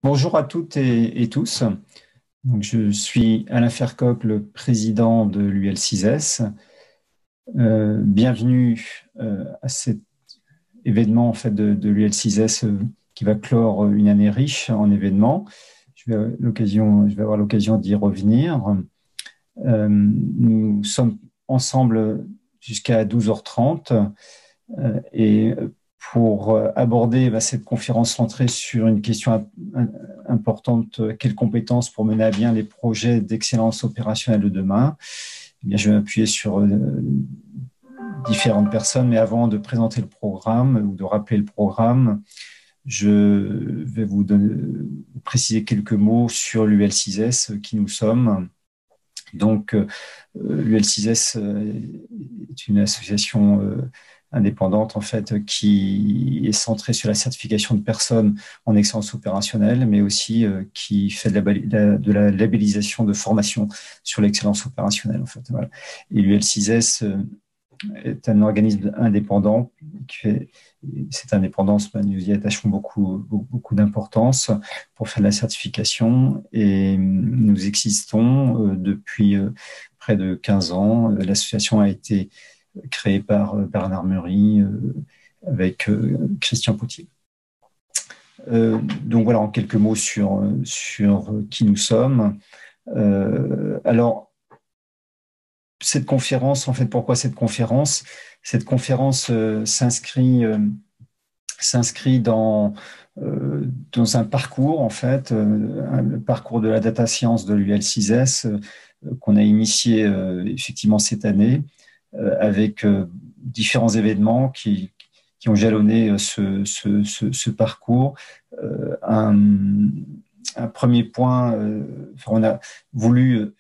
Bonjour à toutes et tous. Donc, je suis Alain Fercoq, le président de l'UL6S. Bienvenue à cet événement de l'UL6S qui va clore une année riche en événements. Je vais avoir l'occasion d'y revenir. Nous sommes ensemble jusqu'à 12h30 et pour aborder cette conférence centrée sur une question importante, quelles compétences pour mener à bien les projets d'excellence opérationnelle de demain. Eh bien, je vais m'appuyer sur différentes personnes, mais avant de présenter le programme ou de rappeler le programme, je vais vous préciser quelques mots sur l'UL6S, qui nous sommes. Donc, l'UL6S est une association indépendante qui est centrée sur la certification de personnes en excellence opérationnelle, mais aussi qui fait de la labellisation de formation sur l'excellence opérationnelle Voilà. Et l'UL6S est un organisme indépendant cette indépendance, nous y attachons beaucoup d'importance pour faire de la certification et nous existons depuis près de 15 ans. L'association a été créée par Bernard Meury avec Christian Potier. Donc voilà, en quelques mots sur qui nous sommes. Alors, cette conférence, pourquoi cette conférence? Cette conférence s'inscrit dans un parcours, le parcours de la data science de l'UL6S qu'on a initié effectivement cette année avec différents événements qui ont jalonné ce parcours. Un premier point, on a voulu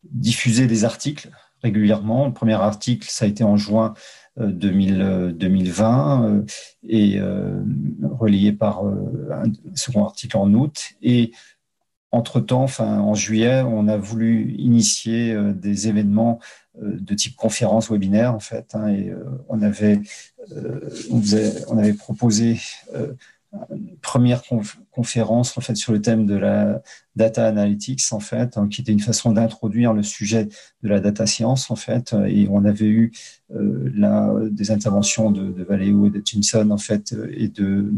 diffuser des articles régulièrement. Le premier article, ça a été en juin 2020 et relayé par un second article en août. Et entre-temps, en juillet, on a voulu initier des événements de type conférence webinaire et on avait proposé une première conférence sur le thème de la data analytics qui était une façon d'introduire le sujet de la data science et on avait eu là des interventions de Valeo et de Jimson et de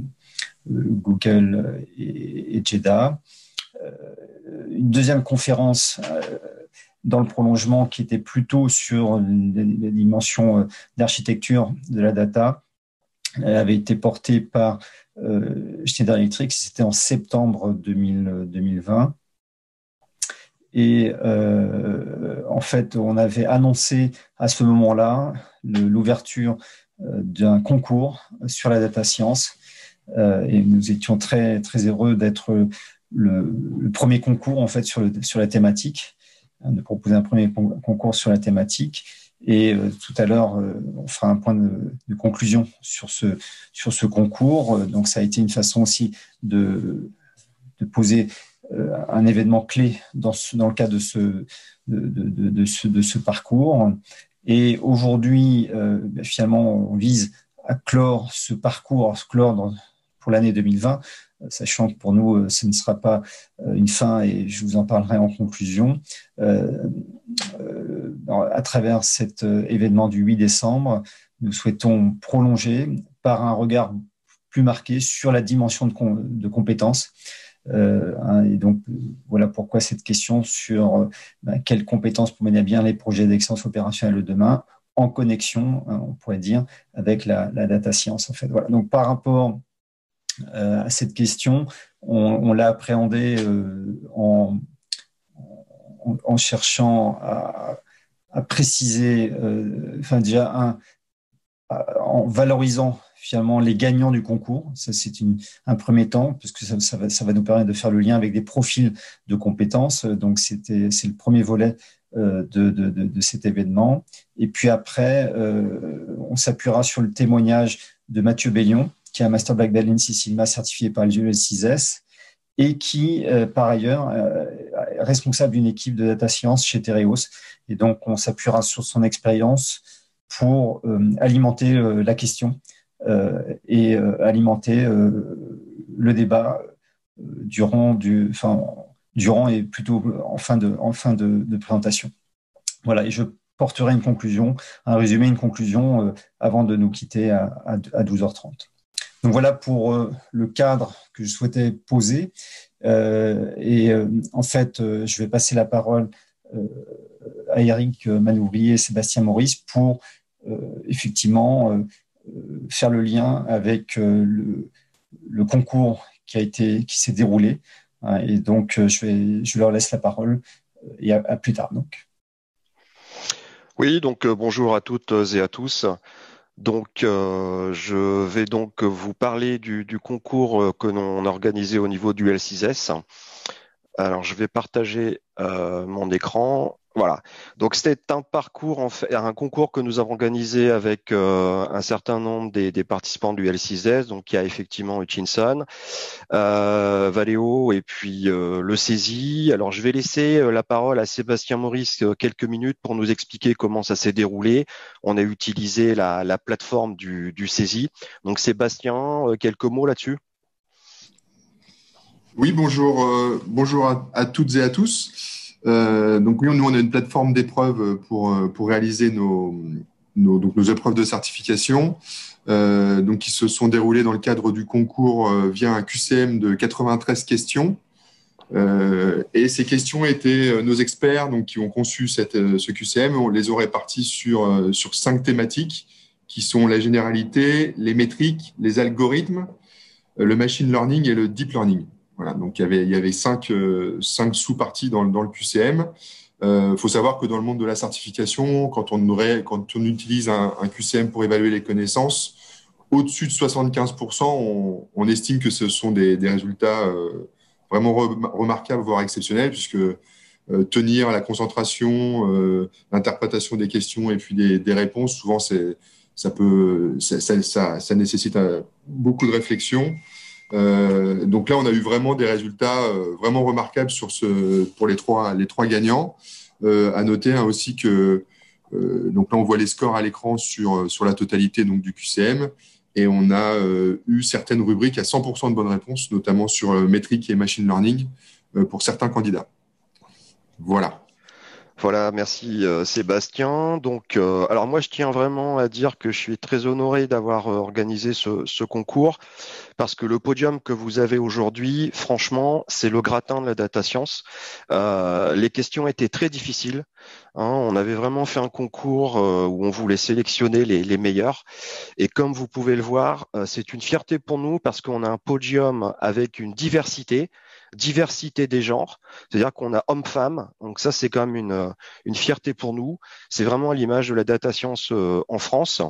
Google et Jeddah. Une deuxième conférence dans le prolongement qui était plutôt sur les dimensions d'architecture de la data avait été portée par Schneider Electric, c'était en septembre 2020. Et on avait annoncé à ce moment-là l'ouverture d'un concours sur la data science. Et nous étions très, très heureux d'être le premier concours sur la thématique, de proposer un premier concours sur la thématique. Et tout à l'heure, on fera un point de conclusion sur ce concours. Donc, ça a été une façon aussi de poser un événement clé dans le cadre de ce parcours. Et aujourd'hui, finalement, on vise à clore ce parcours, pour l'année 2020, sachant que pour nous, ce ne sera pas une fin et je vous en parlerai en conclusion. À travers cet événement du 8 décembre, nous souhaitons prolonger par un regard plus marqué sur la dimension de compétences. Et donc, voilà pourquoi cette question sur quelles compétences pour mener à bien les projets d'excellence opérationnelle de demain, en connexion, on pourrait dire, avec la data science. Voilà. Donc, par rapport à cette question, on l'a appréhendée en cherchant à préciser, en valorisant finalement les gagnants du concours. Ça, c'est un premier temps, parce que ça va nous permettre de faire le lien avec des profils de compétences. Donc, c'est le premier volet de cet événement. Et puis après, on s'appuiera sur le témoignage de Mathieu Bellion, qui est un Master Black Belt Lean Six Sigma certifié par l'UL6S et qui, par ailleurs, est responsable d'une équipe de data science chez Tereos. Et donc, on s'appuiera sur son expérience pour alimenter la question et alimenter le débat durant et plutôt en fin de présentation. Voilà, et je porterai un résumé, une conclusion avant de nous quitter à 12h30. Donc voilà pour le cadre que je souhaitais poser. En fait, je vais passer la parole à Eric Manouvrier et Sébastien Maurice pour effectivement faire le lien avec le concours qui s'est déroulé. Et donc, je leur laisse la parole et à plus tard. Donc. Oui, donc bonjour à toutes et à tous. Donc, je vais donc vous parler du concours que l'on a organisé au niveau du L6S. Alors, je vais partager mon écran. Voilà. Donc, c'était un parcours, en fait, un concours que nous avons organisé avec un certain nombre des participants du L6S. Donc, il y a effectivement Hutchinson, Valeo et puis le CESI. Alors, je vais laisser la parole à Sébastien Maurice quelques minutes pour nous expliquer comment ça s'est déroulé. On a utilisé la plateforme du CESI. Donc, Sébastien, quelques mots là-dessus? Oui, bonjour à toutes et à tous. Donc oui, nous on a une plateforme d'épreuves pour réaliser nos épreuves de certification, donc qui se sont déroulées dans le cadre du concours via un QCM de 93 questions. Et ces questions étaient nos experts donc qui ont conçu ce QCM. On les aurait répartis sur 5 thématiques qui sont la généralité, les métriques, les algorithmes, le machine learning et le deep learning. Voilà, donc il y avait 5 sous-parties dans le QCM. Faut savoir que dans le monde de la certification, quand on utilise un QCM pour évaluer les connaissances, au-dessus de 75%, on estime que ce sont des résultats vraiment remarquables, voire exceptionnels, puisque tenir la concentration, l'interprétation des questions et puis des réponses, souvent ça nécessite beaucoup de réflexion. Donc là, on a eu vraiment des résultats vraiment remarquables pour les trois gagnants. À noter aussi que donc là, on voit les scores à l'écran sur la totalité donc du QCM, et on a eu certaines rubriques à 100% de bonnes réponses, notamment sur métrique et machine learning pour certains candidats. Voilà. Voilà, merci Sébastien. Donc, alors moi, je tiens vraiment à dire que je suis très honoré d'avoir organisé ce concours, parce que le podium que vous avez aujourd'hui, franchement, c'est le gratin de la data science. Les questions étaient très difficiles. On avait vraiment fait un concours où on voulait sélectionner les meilleurs. Et comme vous pouvez le voir, c'est une fierté pour nous parce qu'on a un podium avec une diversité des genres. C'est-à-dire qu'on a hommes-femmes. Donc ça, c'est quand même une fierté pour nous. C'est vraiment à l'image de la data science en France.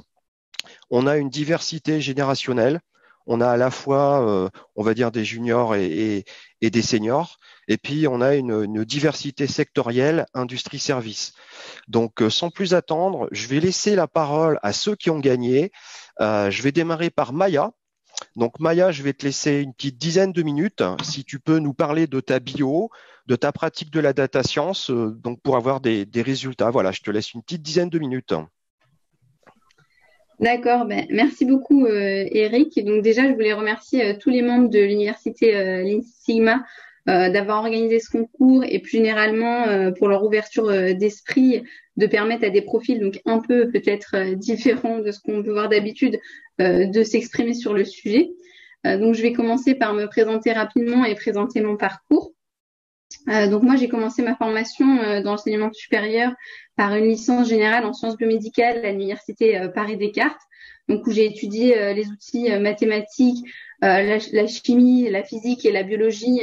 On a une diversité générationnelle. On a à la fois, on va dire, des juniors et des seniors. Et puis, on a une diversité sectorielle, industrie-service. Donc, sans plus attendre, je vais laisser la parole à ceux qui ont gagné. Je vais démarrer par Maya. Donc, Maya, je vais te laisser une petite dizaine de minutes. Si tu peux nous parler de ta bio, de ta pratique de la data science, donc pour avoir des résultats. Voilà, je te laisse une petite dizaine de minutes. D'accord, merci beaucoup Eric. Donc déjà, je voulais remercier tous les membres de l'université Lean Sigma d'avoir organisé ce concours et plus généralement pour leur ouverture d'esprit, de permettre à des profils donc un peu peut-être différents de ce qu'on peut voir d'habitude de s'exprimer sur le sujet. Donc je vais commencer par me présenter rapidement et présenter mon parcours. Donc moi, j'ai commencé ma formation dans l'enseignement supérieur par une licence générale en sciences biomédicales à l'université Paris-Descartes, donc où j'ai étudié les outils mathématiques, la chimie, la physique et la biologie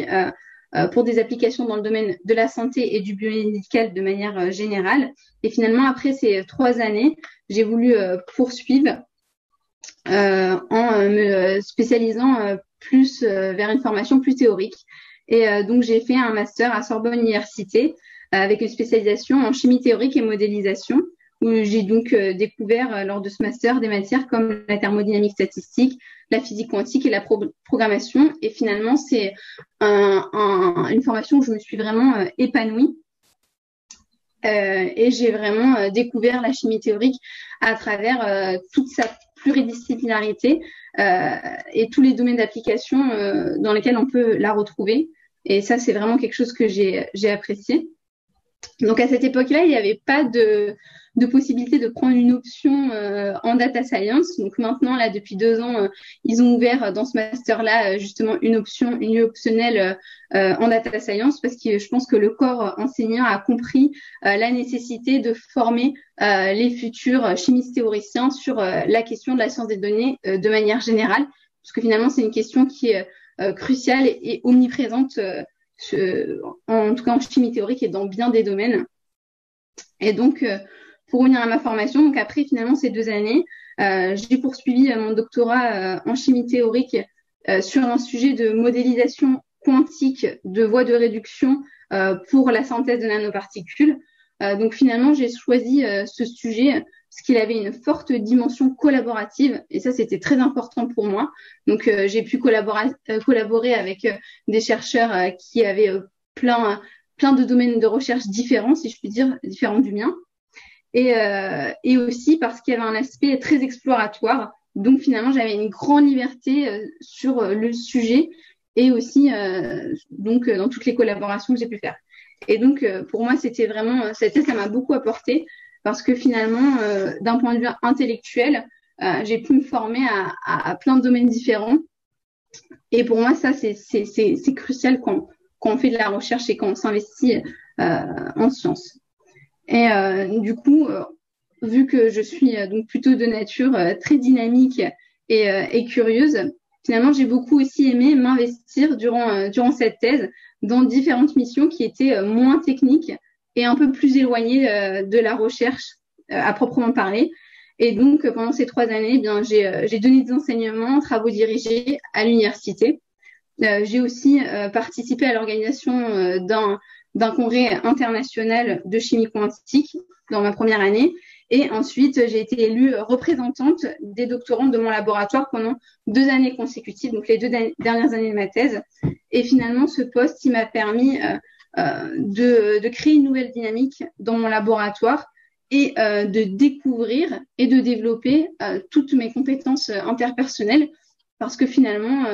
pour des applications dans le domaine de la santé et du biomédical de manière générale. Et finalement, après ces 3 années, j'ai voulu poursuivre en me spécialisant plus vers une formation plus théorique. Et donc, j'ai fait un master à Sorbonne Université avec une spécialisation en chimie théorique et modélisation, où j'ai donc découvert lors de ce master des matières comme la thermodynamique statistique, la physique quantique et la programmation. Et finalement, c'est une formation où je me suis vraiment épanouie. Et j'ai vraiment découvert la chimie théorique à travers toute sa pluridisciplinarité, et tous les domaines d'application dans lesquels on peut la retrouver. Et ça, c'est vraiment quelque chose que j'ai apprécié. Donc, à cette époque-là, il n'y avait pas de possibilité de prendre une option en data science. Donc, maintenant, là, depuis 2 ans, ils ont ouvert dans ce master-là, justement, une optionnelle en data science parce que je pense que le corps enseignant a compris la nécessité de former les futurs chimistes théoriciens sur la question de la science des données de manière générale. Parce que finalement, c'est une question qui est cruciale et omniprésente en tout cas en chimie théorique et dans bien des domaines. Et donc, pour revenir à ma formation, donc après finalement ces 2 années, j'ai poursuivi mon doctorat en chimie théorique sur un sujet de modélisation quantique de voies de réduction pour la synthèse de nanoparticules. Donc finalement, j'ai choisi ce sujet parce qu'il avait une forte dimension collaborative et ça, c'était très important pour moi. Donc, j'ai pu collaborer avec des chercheurs qui avaient plein de domaines de recherche différents, si je puis dire, différents du mien. Et aussi parce qu'il y avait un aspect très exploratoire. Donc, finalement, j'avais une grande liberté sur le sujet et aussi donc dans toutes les collaborations que j'ai pu faire. Et donc, pour moi, c'était vraiment, ça m'a beaucoup apporté parce que finalement, d'un point de vue intellectuel, j'ai pu me former à plein de domaines différents. Et pour moi, ça, c'est crucial quand on fait de la recherche et quand on s'investit en sciences. Et du coup, vu que je suis donc plutôt de nature très dynamique et curieuse, finalement, j'ai beaucoup aussi aimé m'investir durant cette thèse dans différentes missions qui étaient moins techniques et un peu plus éloignées de la recherche à proprement parler. Et donc, pendant ces 3 années, eh bien, j'ai donné des enseignements, travaux dirigés à l'université. J'ai aussi participé à l'organisation d'un congrès international de chimie quantique dans ma première année. Et ensuite, j'ai été élue représentante des doctorants de mon laboratoire pendant 2 années consécutives, donc les 2 dernières années de ma thèse. Et finalement, ce poste, il m'a permis de créer une nouvelle dynamique dans mon laboratoire et de découvrir et de développer toutes mes compétences interpersonnelles parce que finalement,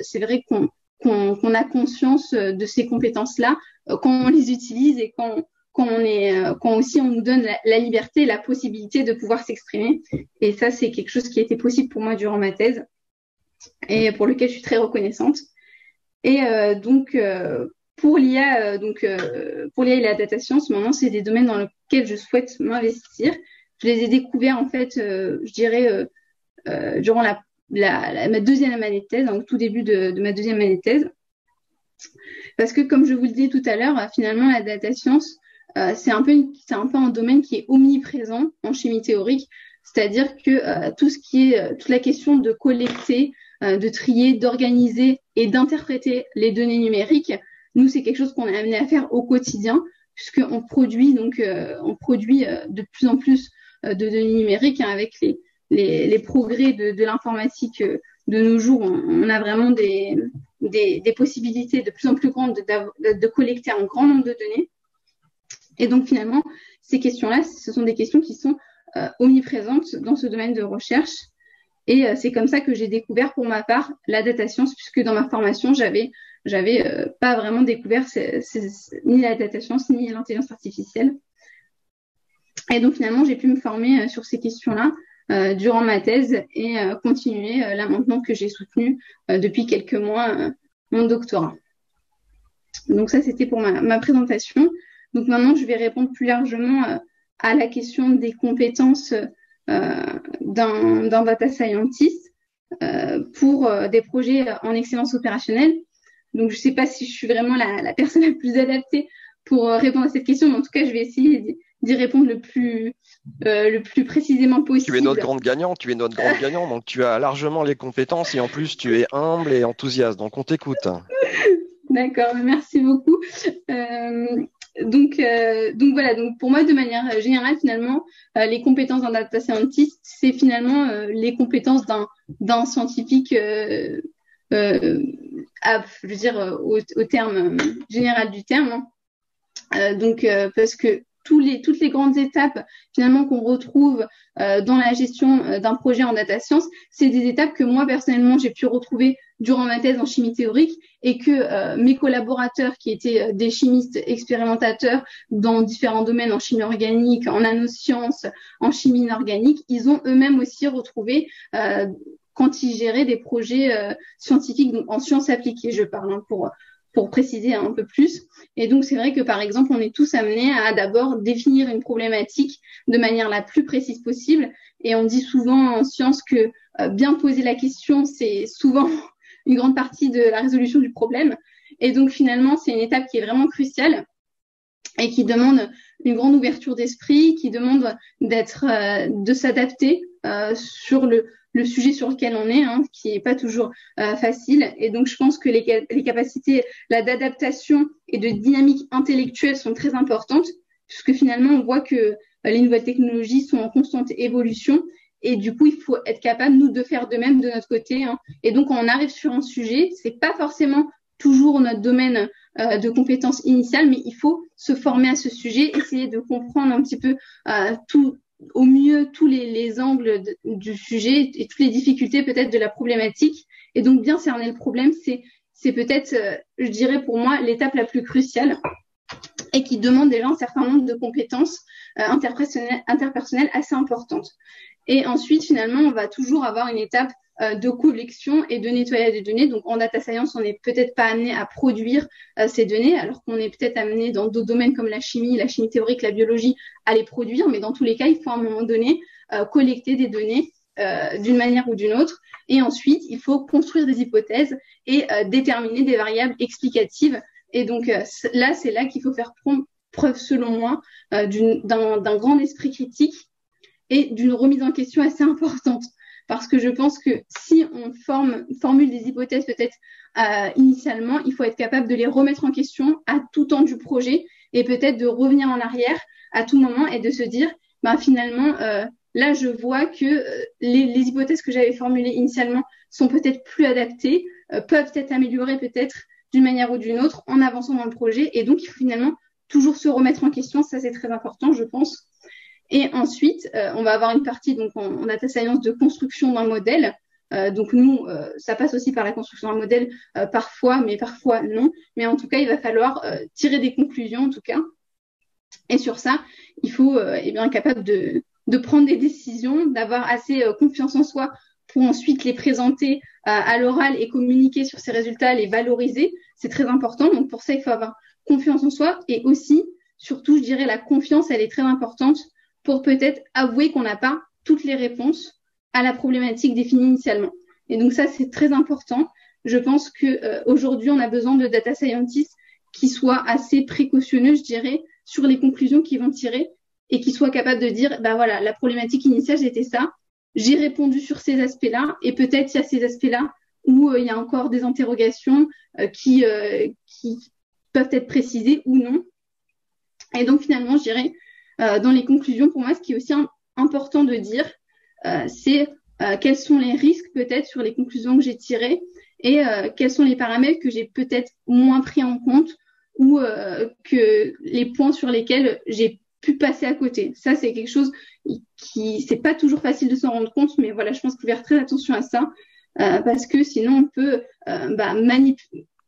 c'est vrai qu'on a conscience de ces compétences-là quand on les utilise et quand aussi on nous donne la liberté et la possibilité de pouvoir s'exprimer. Et ça, c'est quelque chose qui a été possible pour moi durant ma thèse et pour lequel je suis très reconnaissante. Et donc, pour l'IA, pour l'IA et la data science, maintenant, c'est des domaines dans lesquels je souhaite m'investir. Je les ai découverts, en fait, je dirais, durant ma 2e année de thèse, donc tout début de ma 2e année de thèse. Parce que, comme je vous le disais tout à l'heure, finalement, la data science, c'est un peu un domaine qui est omniprésent en chimie théorique, c'est-à-dire que toute la question de collecter, de trier, d'organiser et d'interpréter les données numériques, nous, c'est quelque chose qu'on est amené à faire au quotidien, puisqu'on produit de plus en plus de données numériques avec les progrès de l'informatique de nos jours. On a vraiment des possibilités de plus en plus grandes de collecter un grand nombre de données. Et donc, finalement, ces questions-là, ce sont des questions qui sont omniprésentes dans ce domaine de recherche. Et c'est comme ça que j'ai découvert, pour ma part, la data science, puisque dans ma formation, j'avais pas vraiment découvert ni la data science, ni l'intelligence artificielle. Et donc, finalement, j'ai pu me former sur ces questions-là durant ma thèse et continuer là maintenant que j'ai soutenu depuis quelques mois mon doctorat. Donc, ça, c'était pour ma présentation. Donc maintenant, je vais répondre plus largement à la question des compétences d'un data scientist pour des projets en excellence opérationnelle. Donc, je ne sais pas si je suis vraiment la personne la plus adaptée pour répondre à cette question, mais en tout cas, je vais essayer d'y répondre le plus précisément possible. Tu es notre grande gagnante, donc tu as largement les compétences et en plus, tu es humble et enthousiaste, donc on t'écoute. D'accord, merci beaucoup. Donc voilà, donc pour moi, de manière générale, finalement, les compétences d'un data scientist, c'est finalement les compétences d'un scientifique, je veux dire au terme général du terme. Donc parce que toutes les grandes étapes finalement qu'on retrouve dans la gestion d'un projet en data science, c'est des étapes que moi personnellement j'ai pu retrouver durant ma thèse en chimie théorique et que mes collaborateurs qui étaient des chimistes expérimentateurs dans différents domaines en chimie organique, en nanosciences, en chimie inorganique, ils ont eux-mêmes aussi retrouvé quand ils géraient des projets scientifiques, donc en sciences appliquées, je parle pour préciser un peu plus. Et donc, c'est vrai que, par exemple, on est tous amenés à d'abord définir une problématique de manière la plus précise possible. Et on dit souvent en sciences que bien poser la question, c'est souvent une grande partie de la résolution du problème. Et donc, finalement, c'est une étape qui est vraiment cruciale et qui demande une grande ouverture d'esprit, qui demande de s'adapter sur le sujet sur lequel on est, qui n'est pas toujours facile. Et donc, je pense que les capacités d'adaptation et de dynamique intellectuelle sont très importantes, puisque finalement, on voit que les nouvelles technologies sont en constante évolution. Et du coup, il faut être capable, nous, de faire de même de notre côté. Et donc, quand on arrive sur un sujet, c'est pas forcément toujours notre domaine de compétences initiales, mais il faut se former à ce sujet, essayer de comprendre un petit peu au mieux tous les angles du sujet et toutes les difficultés peut-être de la problématique. Et donc, bien cerner le problème, c'est peut-être, je dirais pour moi, l'étape la plus cruciale et qui demande déjà un certain nombre de compétences interpersonnelles assez importantes. Et ensuite, finalement, on va toujours avoir une étape de collection et de nettoyage des données. Donc, en data science, on n'est peut-être pas amené à produire ces données, alors qu'on est peut-être amené dans d'autres domaines comme la chimie théorique, la biologie, à les produire. Mais dans tous les cas, il faut à un moment donné collecter des données d'une manière ou d'une autre. Et ensuite, il faut construire des hypothèses et déterminer des variables explicatives. Et donc, là, c'est là qu'il faut faire preuve, selon moi, d'un grand esprit critique et d'une remise en question assez importante. Parce que je pense que si on formule des hypothèses peut-être initialement, il faut être capable de les remettre en question à tout temps du projet et peut-être de revenir en arrière à tout moment et de se dire, finalement, là, je vois que les hypothèses que j'avais formulées initialement sont peut-être plus adaptées, peuvent être améliorées peut-être d'une manière ou d'une autre en avançant dans le projet. Et donc, il faut finalement toujours se remettre en question. Ça, c'est très important, je pense. Et ensuite, on va avoir une partie donc en data science de construction d'un modèle. Donc nous, ça passe aussi par la construction d'un modèle parfois, mais parfois non. Mais en tout cas, il va falloir tirer des conclusions en tout cas. Et sur ça, il faut être capable de prendre des décisions, d'avoir assez confiance en soi pour ensuite les présenter à l'oral et communiquer sur ces résultats, les valoriser. C'est très important. Donc pour ça, il faut avoir confiance en soi et aussi, surtout, je dirais, la confiance, elle est très importante pour peut-être avouer qu'on n'a pas toutes les réponses à la problématique définie initialement. Et donc ça, c'est très important. Je pense qu'aujourd'hui, on a besoin de data scientists qui soient assez précautionneux, je dirais, sur les conclusions qu'ils vont tirer et qui soient capables de dire, voilà, la problématique initiale, c'était ça. J'ai répondu sur ces aspects-là et peut-être il y a ces aspects-là où il y a encore des interrogations qui peuvent être précisées ou non. Et donc, finalement, je dirais, dans les conclusions, pour moi, ce qui est aussi important de dire, c'est quels sont les risques peut-être sur les conclusions que j'ai tirées et quels sont les paramètres que j'ai peut-être moins pris en compte ou que les points sur lesquels j'ai pu passer à côté. Ça, c'est quelque chose c'est pas toujours facile de s'en rendre compte, mais voilà, je pense qu'il faut faire très attention à ça parce que sinon, on peut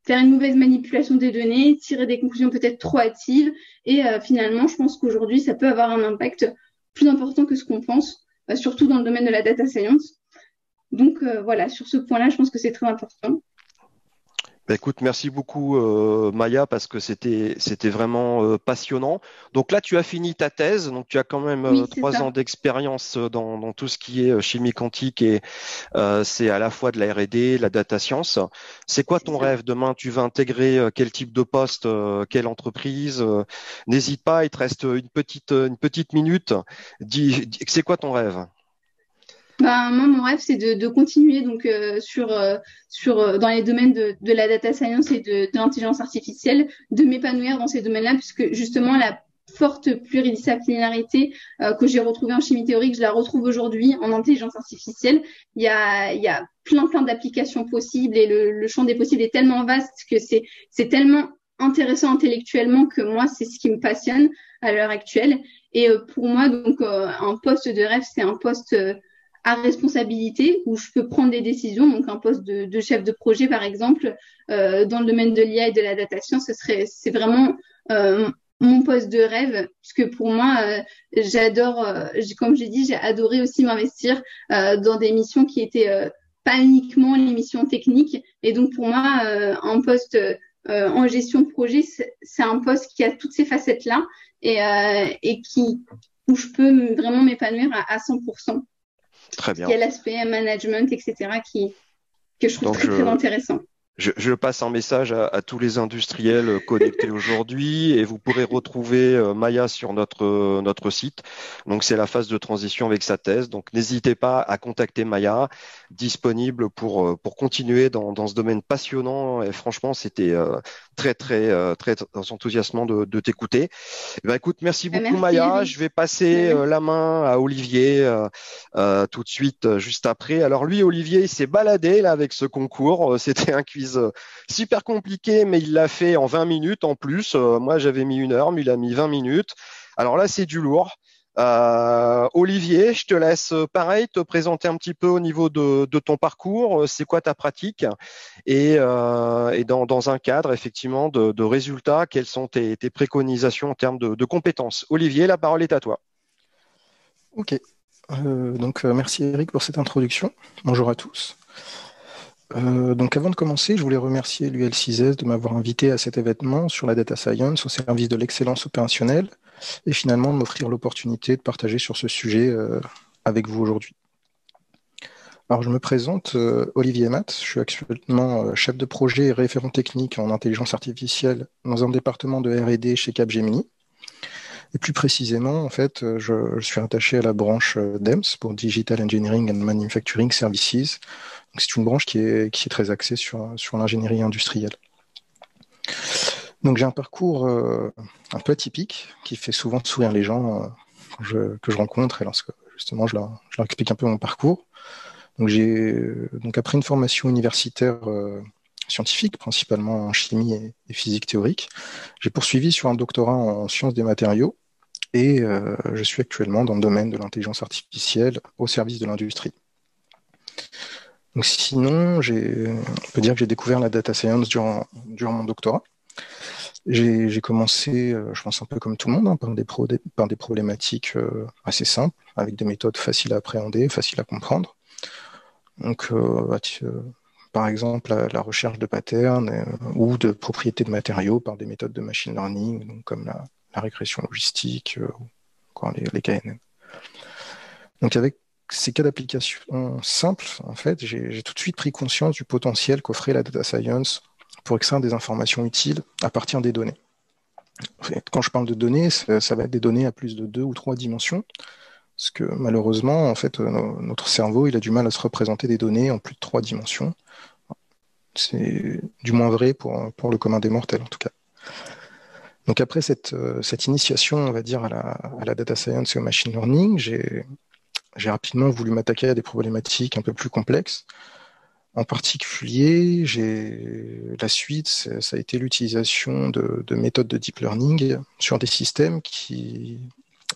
faire une mauvaise manipulation des données, tirer des conclusions peut-être trop hâtives et finalement, je pense qu'aujourd'hui, ça peut avoir un impact plus important que ce qu'on pense, surtout dans le domaine de la data science. Donc voilà, sur ce point-là, je pense que c'est très important. Écoute, merci beaucoup Maya parce que c'était vraiment passionnant. Donc là, tu as fini ta thèse, donc tu as quand même 3 ans d'expérience dans tout ce qui est chimie quantique et c'est à la fois de la R&D, la data science. C'est quoi ton rêve demain? Tu vas intégrer quel type de poste, quelle entreprise? N'hésite pas, il te reste une petite minute. Dis, c'est quoi ton rêve? Moi, mon rêve, c'est de continuer donc dans les domaines de la data science et de l'intelligence artificielle, de m'épanouir dans ces domaines-là, puisque justement la forte pluridisciplinarité que j'ai retrouvée en chimie théorique, je la retrouve aujourd'hui en intelligence artificielle. Il y a plein d'applications possibles et le champ des possibles est tellement vaste que c'est tellement intéressant intellectuellement que moi, c'est ce qui me passionne à l'heure actuelle. Et pour moi, donc, un poste de rêve, c'est un poste à responsabilité où je peux prendre des décisions. Donc, un poste de chef de projet, par exemple, dans le domaine de l'IA et de la data science, c'est vraiment mon poste de rêve, puisque pour moi, j'adore, comme j'ai dit, j'ai adoré aussi m'investir dans des missions qui étaient pas uniquement les missions techniques. Et donc, pour moi, un poste en gestion de projet, c'est un poste qui a toutes ces facettes-là et où je peux vraiment m'épanouir à 100%. Très bien. Il y a l'aspect management, etc., que je trouve très intéressant. Je passe un message à tous les industriels connectés aujourd'hui et vous pourrez retrouver Maya sur notre site. Donc, c'est la phase de transition avec sa thèse. Donc, n'hésitez pas à contacter Maya, disponible pour continuer dans ce domaine passionnant. Et franchement, c'était très enthousiasmant de t'écouter. Eh ben, écoute, merci beaucoup, merci, Maya. Eric. Je vais passer la main à Olivier tout de suite, juste après. Alors, lui, Olivier, il s'est baladé là avec ce concours. C'était un quiz super compliqué, mais il l'a fait en 20 minutes en plus. Moi, j'avais mis 1 heure, mais il a mis 20 minutes. Alors là, c'est du lourd. Olivier, je te laisse pareil te présenter un petit peu au niveau de ton parcours. C'est quoi ta pratique et dans un cadre effectivement de résultats, quelles sont tes préconisations en termes de compétences. Olivier, la parole est à toi. Ok. Donc merci Eric pour cette introduction. Bonjour à tous. Donc avant de commencer, je voulais remercier l'UL6S de m'avoir invité à cet événement sur la data science au service de l'excellence opérationnelle et finalement de m'offrir l'opportunité de partager sur ce sujet avec vous aujourd'hui. Alors je me présente, Olivier Matt, je suis actuellement chef de projet et référent technique en intelligence artificielle dans un département de R&D chez Capgemini. Et plus précisément, en fait, je suis attaché à la branche DEMS pour Digital Engineering and Manufacturing Services. C'est une branche qui est très axée sur l'ingénierie industrielle. Donc j'ai un parcours un peu atypique qui fait souvent sourire les gens que je rencontre et lorsque justement je leur explique un peu mon parcours. Donc après une formation universitaire scientifique, principalement en chimie et physique théorique, j'ai poursuivi sur un doctorat en sciences des matériaux et je suis actuellement dans le domaine de l'intelligence artificielle au service de l'industrie. Donc sinon, on peut dire que j'ai découvert la data science durant mon doctorat. J'ai commencé, je pense un peu comme tout le monde, par des problématiques assez simples, avec des méthodes faciles à appréhender, faciles à comprendre. Donc, par exemple, la recherche de patterns ou de propriétés de matériaux par des méthodes de machine learning, donc comme la régression logistique ou les KNN. Donc, avec ces cas d'application simples, en fait, j'ai tout de suite pris conscience du potentiel qu'offrait la data science pour extraire des informations utiles à partir des données. Quand je parle de données, ça va être des données à plus de 2 ou 3 dimensions, parce que malheureusement, en fait, notre cerveau, il a du mal à se représenter des données en plus de 3 dimensions. C'est du moins vrai pour le commun des mortels, en tout cas. Donc après cette initiation, on va dire, à la data science et au machine learning, j'ai rapidement voulu m'attaquer à des problématiques un peu plus complexes. En particulier, la suite, ça a été l'utilisation de méthodes de deep learning sur des systèmes qui,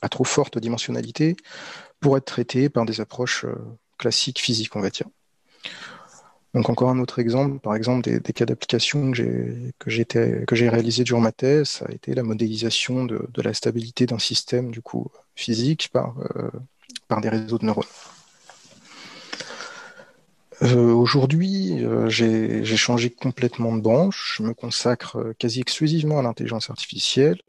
à trop forte dimensionnalité, pour être traités par des approches classiques physiques, on va dire. Donc encore un autre exemple, par exemple des cas d'application que j'ai réalisé durant ma thèse, ça a été la modélisation de la stabilité d'un système du coup physique par des réseaux de neurones. Aujourd'hui, j'ai changé complètement de branche, je me consacre quasi exclusivement à l'intelligence artificielle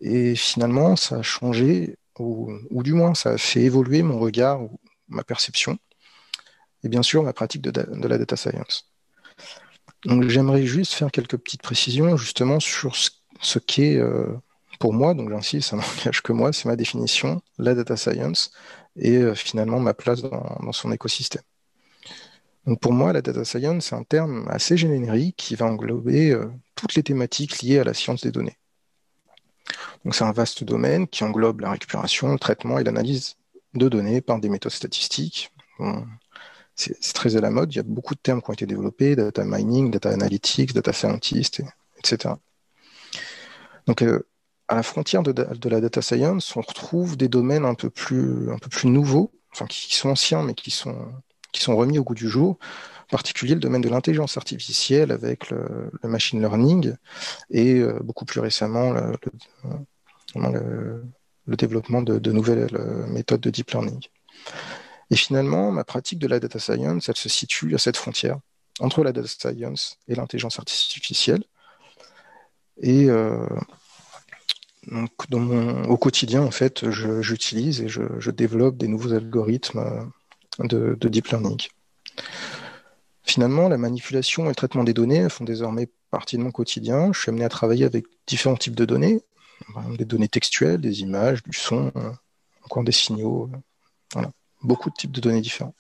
et finalement ça a changé, ou du moins ça a fait évoluer mon regard ou ma perception et bien sûr ma pratique de la data science. Donc j'aimerais juste faire quelques petites précisions justement sur ce qu'est pour moi, donc j'insiste, ça n'engage que moi, c'est ma définition, la data science et finalement ma place dans son écosystème. Donc pour moi, la data science, c'est un terme assez générique qui va englober toutes les thématiques liées à la science des données. Donc c'est un vaste domaine qui englobe la récupération, le traitement et l'analyse de données par des méthodes statistiques. Bon, c'est très à la mode, il y a beaucoup de termes qui ont été développés, data mining, data analytics, data scientist, etc. Donc, à la frontière de la data science, on retrouve des domaines un peu plus nouveaux, enfin qui sont anciens, mais qui sont remis au goût du jour, en particulier le domaine de l'intelligence artificielle avec le machine learning et beaucoup plus récemment le développement de nouvelles méthodes de deep learning. Et finalement, ma pratique de la data science, elle se situe à cette frontière entre la data science et l'intelligence artificielle. Et donc, au quotidien, en fait, j'utilise et je développe des nouveaux algorithmes de deep learning. Finalement, la manipulation et le traitement des données font désormais partie de mon quotidien. Je suis amené à travailler avec différents types de données, des données textuelles, des images, du son, encore des signaux, voilà, beaucoup de types de données différents.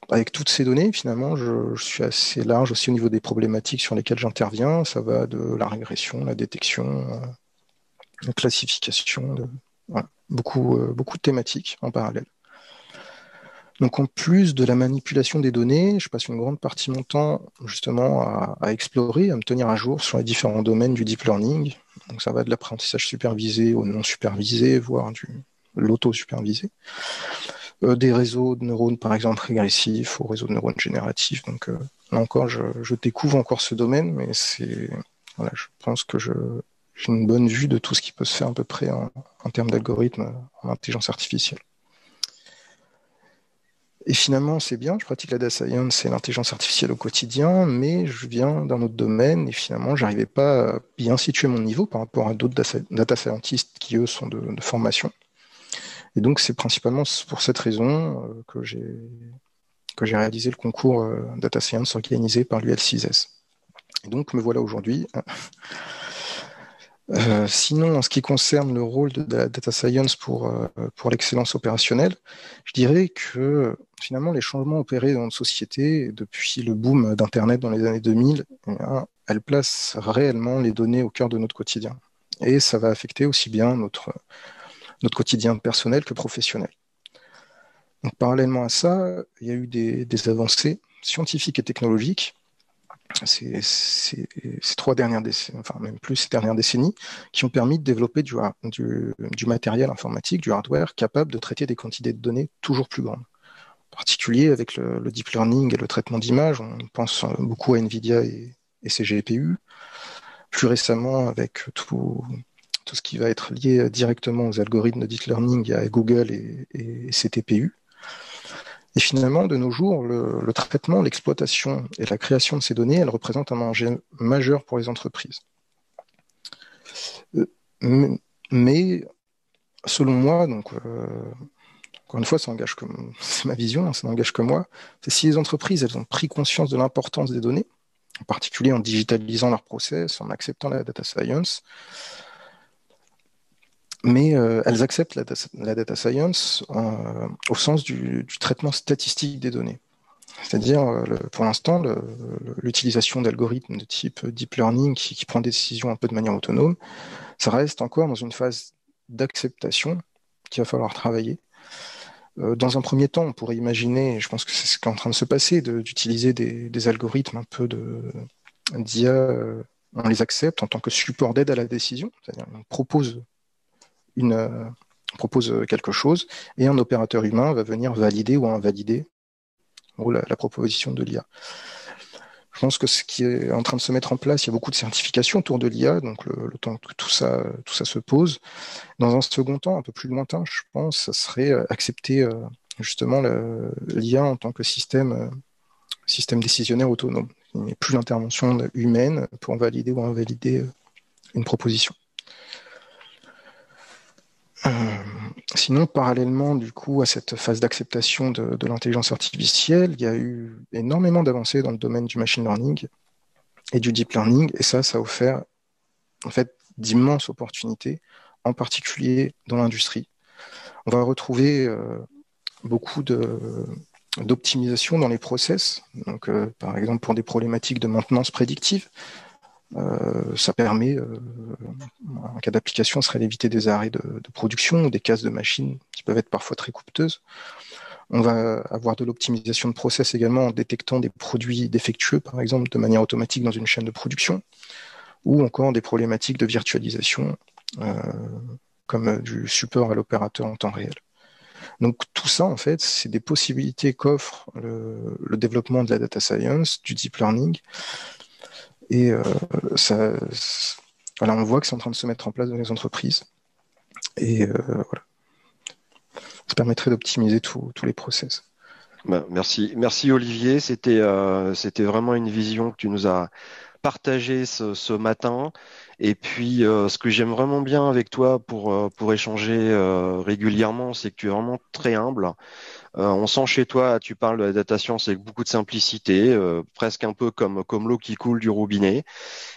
Avec toutes ces données, finalement, je suis assez large aussi au niveau des problématiques sur lesquelles j'interviens. Ça va de la régression, la détection, la classification, voilà, beaucoup de thématiques en parallèle. Donc, en plus de la manipulation des données, je passe une grande partie de mon temps justement à explorer, à me tenir à jour sur les différents domaines du deep learning. Donc, ça va de l'apprentissage supervisé au non supervisé, voire de l'auto-supervisé. Des réseaux de neurones, par exemple, régressifs, aux réseaux de neurones génératifs. Donc, là encore, je découvre encore ce domaine, mais voilà, je pense que j'ai une bonne vue de tout ce qui peut se faire à peu près en termes d'algorithmes en intelligence artificielle. Et finalement, c'est bien, je pratique la data science et l'intelligence artificielle au quotidien, mais je viens d'un autre domaine et finalement, je n'arrivais pas à bien situer mon niveau par rapport à d'autres data scientists qui, eux, sont de formation. Et donc, c'est principalement pour cette raison que j'ai réalisé le concours Data Science organisé par l'UL6S. Et donc, me voilà aujourd'hui. Sinon, en ce qui concerne le rôle de la Data Science pour l'excellence opérationnelle, je dirais que finalement, les changements opérés dans notre société depuis le boom d'Internet dans les années 2000, elles placent réellement les données au cœur de notre quotidien. Et ça va affecter aussi bien notre quotidien personnel que professionnel. Donc, parallèlement à ça, il y a eu des avancées scientifiques et technologiques ces 3 dernières décennies, enfin même plus ces dernières décennies, qui ont permis de développer du matériel informatique, du hardware, capable de traiter des quantités de données toujours plus grandes. En particulier avec le deep learning et le traitement d'images, on pense beaucoup à NVIDIA et ses GPU. Plus récemment, avec tout ce qui va être lié directement aux algorithmes de deep learning, à Google et ses TPU. Et finalement, de nos jours, le traitement, l'exploitation et la création de ces données, elles représentent un enjeu majeur pour les entreprises. Mais selon moi, donc encore une fois, c'est ma vision, ça n'engage que moi, c'est si les entreprises elles ont pris conscience de l'importance des données, en particulier en digitalisant leurs process, en acceptant la data science, mais elles acceptent la data science au sens du traitement statistique des données. C'est-à-dire, pour l'instant, l'utilisation d'algorithmes de type deep learning qui prend des décisions un peu de manière autonome, ça reste encore dans une phase d'acceptation qu'il va falloir travailler. Dans un premier temps, on pourrait imaginer, et je pense que c'est ce qui est en train de se passer, d'utiliser des algorithmes un peu d'IA, on les accepte en tant que support d'aide à la décision, c'est-à-dire on propose quelque chose et un opérateur humain va venir valider ou invalider la proposition de l'IA. Je pense que ce qui est en train de se mettre en place, il y a beaucoup de certifications autour de l'IA, donc le temps que tout ça se pose. Dans un second temps, un peu plus lointain, je pense, ça serait accepter justement l'IA en tant que système décisionnaire autonome. Il n'y a plus l'intervention humaine pour valider ou invalider une proposition. Sinon, parallèlement du coup à cette phase d'acceptation de l'intelligence artificielle, il y a eu énormément d'avancées dans le domaine du machine learning et du deep learning, et ça a offert en fait d'immenses opportunités, en particulier dans l'industrie. On va retrouver beaucoup d'optimisation dans les process, donc par exemple pour des problématiques de maintenance prédictive. Ça permet, en cas d'application, serait d'éviter des arrêts de production ou des casses de machines qui peuvent être parfois très coûteuses. On va avoir de l'optimisation de process également en détectant des produits défectueux, par exemple, de manière automatique dans une chaîne de production, ou encore des problématiques de virtualisation, comme du support à l'opérateur en temps réel. Donc tout ça, en fait, c'est des possibilités qu'offre le développement de la data science, du deep learning, et voilà, on voit que c'est en train de se mettre en place dans les entreprises, et voilà. Ça permettrait d'optimiser tous les process. Merci Olivier, c'était vraiment une vision que tu nous as partagée ce matin. Et puis, ce que j'aime vraiment bien avec toi pour échanger régulièrement, c'est que tu es vraiment très humble. On sent chez toi, tu parles de la data science avec beaucoup de simplicité, presque un peu comme l'eau qui coule du robinet.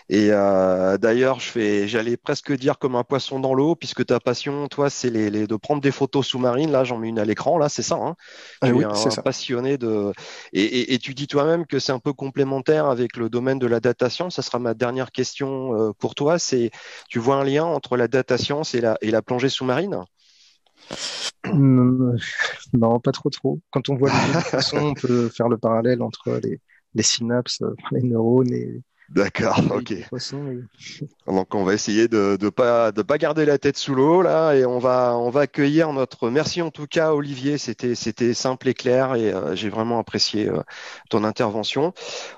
Et d'ailleurs, j'allais presque dire comme un poisson dans l'eau, puisque ta passion, toi, c'est de prendre des photos sous-marines. Là, j'en mets une à l'écran, là, c'est ça, hein. Tu oui, es c'est un ça. passionné de. Et tu dis toi-même que c'est un peu complémentaire avec le domaine de la data science. Ça sera ma dernière question pour toi. Tu vois un lien entre la data science et la plongée sous-marine? Non, pas trop. Quand on voit les deux poissons, on peut faire le parallèle entre les synapses, les neurones et D'accord, ok. les poissons. Donc on va essayer de pas garder la tête sous l'eau là, et on va accueillir notre. Merci en tout cas Olivier, c'était simple et clair, et j'ai vraiment apprécié ton intervention.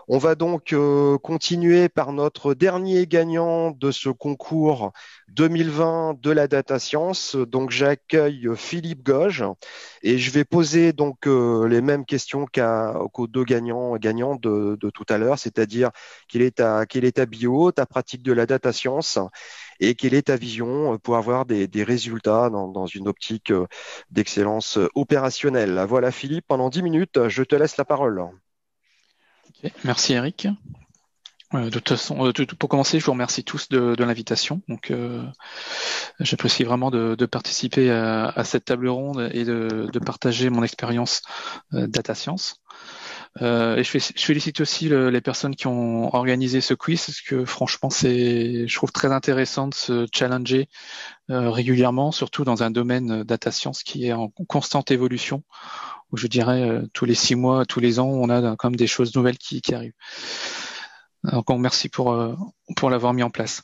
On va donc continuer par notre dernier gagnant de ce concours 2020 de la data science. Donc j'accueille Philippe Gauge, et je vais poser donc les mêmes questions qu'aux deux gagnants de tout à l'heure, c'est-à-dire quelle est ta bio, ta pratique de la data science, et quelle est ta vision pour avoir des résultats dans une optique d'excellence opérationnelle. Voilà Philippe, pendant 10 minutes, je te laisse la parole. Okay, merci Eric. De toute façon, pour commencer, je vous remercie tous de l'invitation. Donc, j'apprécie vraiment de participer à cette table ronde et de partager mon expérience data science. Et je félicite aussi les personnes qui ont organisé ce quiz, parce que franchement, je trouve très intéressant de se challenger régulièrement, surtout dans un domaine data science qui est en constante évolution, où je dirais tous les 6 mois, tous les ans, on a quand même des choses nouvelles qui arrivent. Donc merci pour l'avoir mis en place.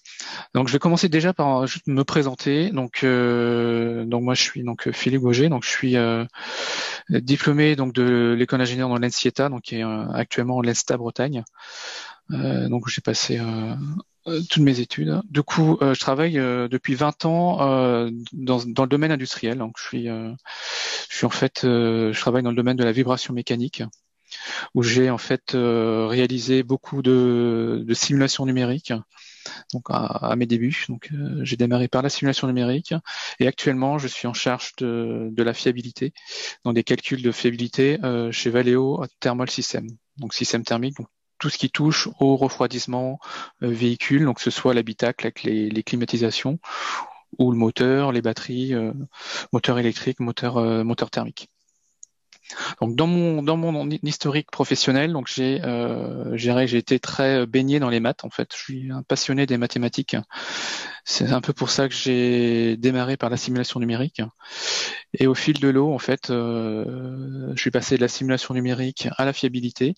Donc je vais commencer déjà par juste me présenter. Donc moi je suis donc Philippe Gauger, donc je suis diplômé donc de l'école d'ingénieur dans l'ENSIETA, donc qui est actuellement l'ENSTA Bretagne. Donc j'ai passé toutes mes études. Du coup, je travaille depuis 20 ans dans le domaine industriel. Donc je travaille dans le domaine de la vibration mécanique, où j'ai en fait réalisé beaucoup de simulations numériques. Donc à mes débuts, donc j'ai démarré par la simulation numérique, et actuellement je suis en charge de la fiabilité, dans des calculs de fiabilité chez Valeo Thermal System, donc système thermique, donc tout ce qui touche au refroidissement véhicule, donc que ce soit l'habitacle avec les climatisations, ou le moteur, les batteries, moteur électrique, moteur thermique. Donc dans mon historique professionnel, donc j'ai été très baigné dans les maths. En fait, je suis un passionné des mathématiques. C'est un peu pour ça que j'ai démarré par la simulation numérique. Et au fil de l'eau, en fait, je suis passé de la simulation numérique à la fiabilité,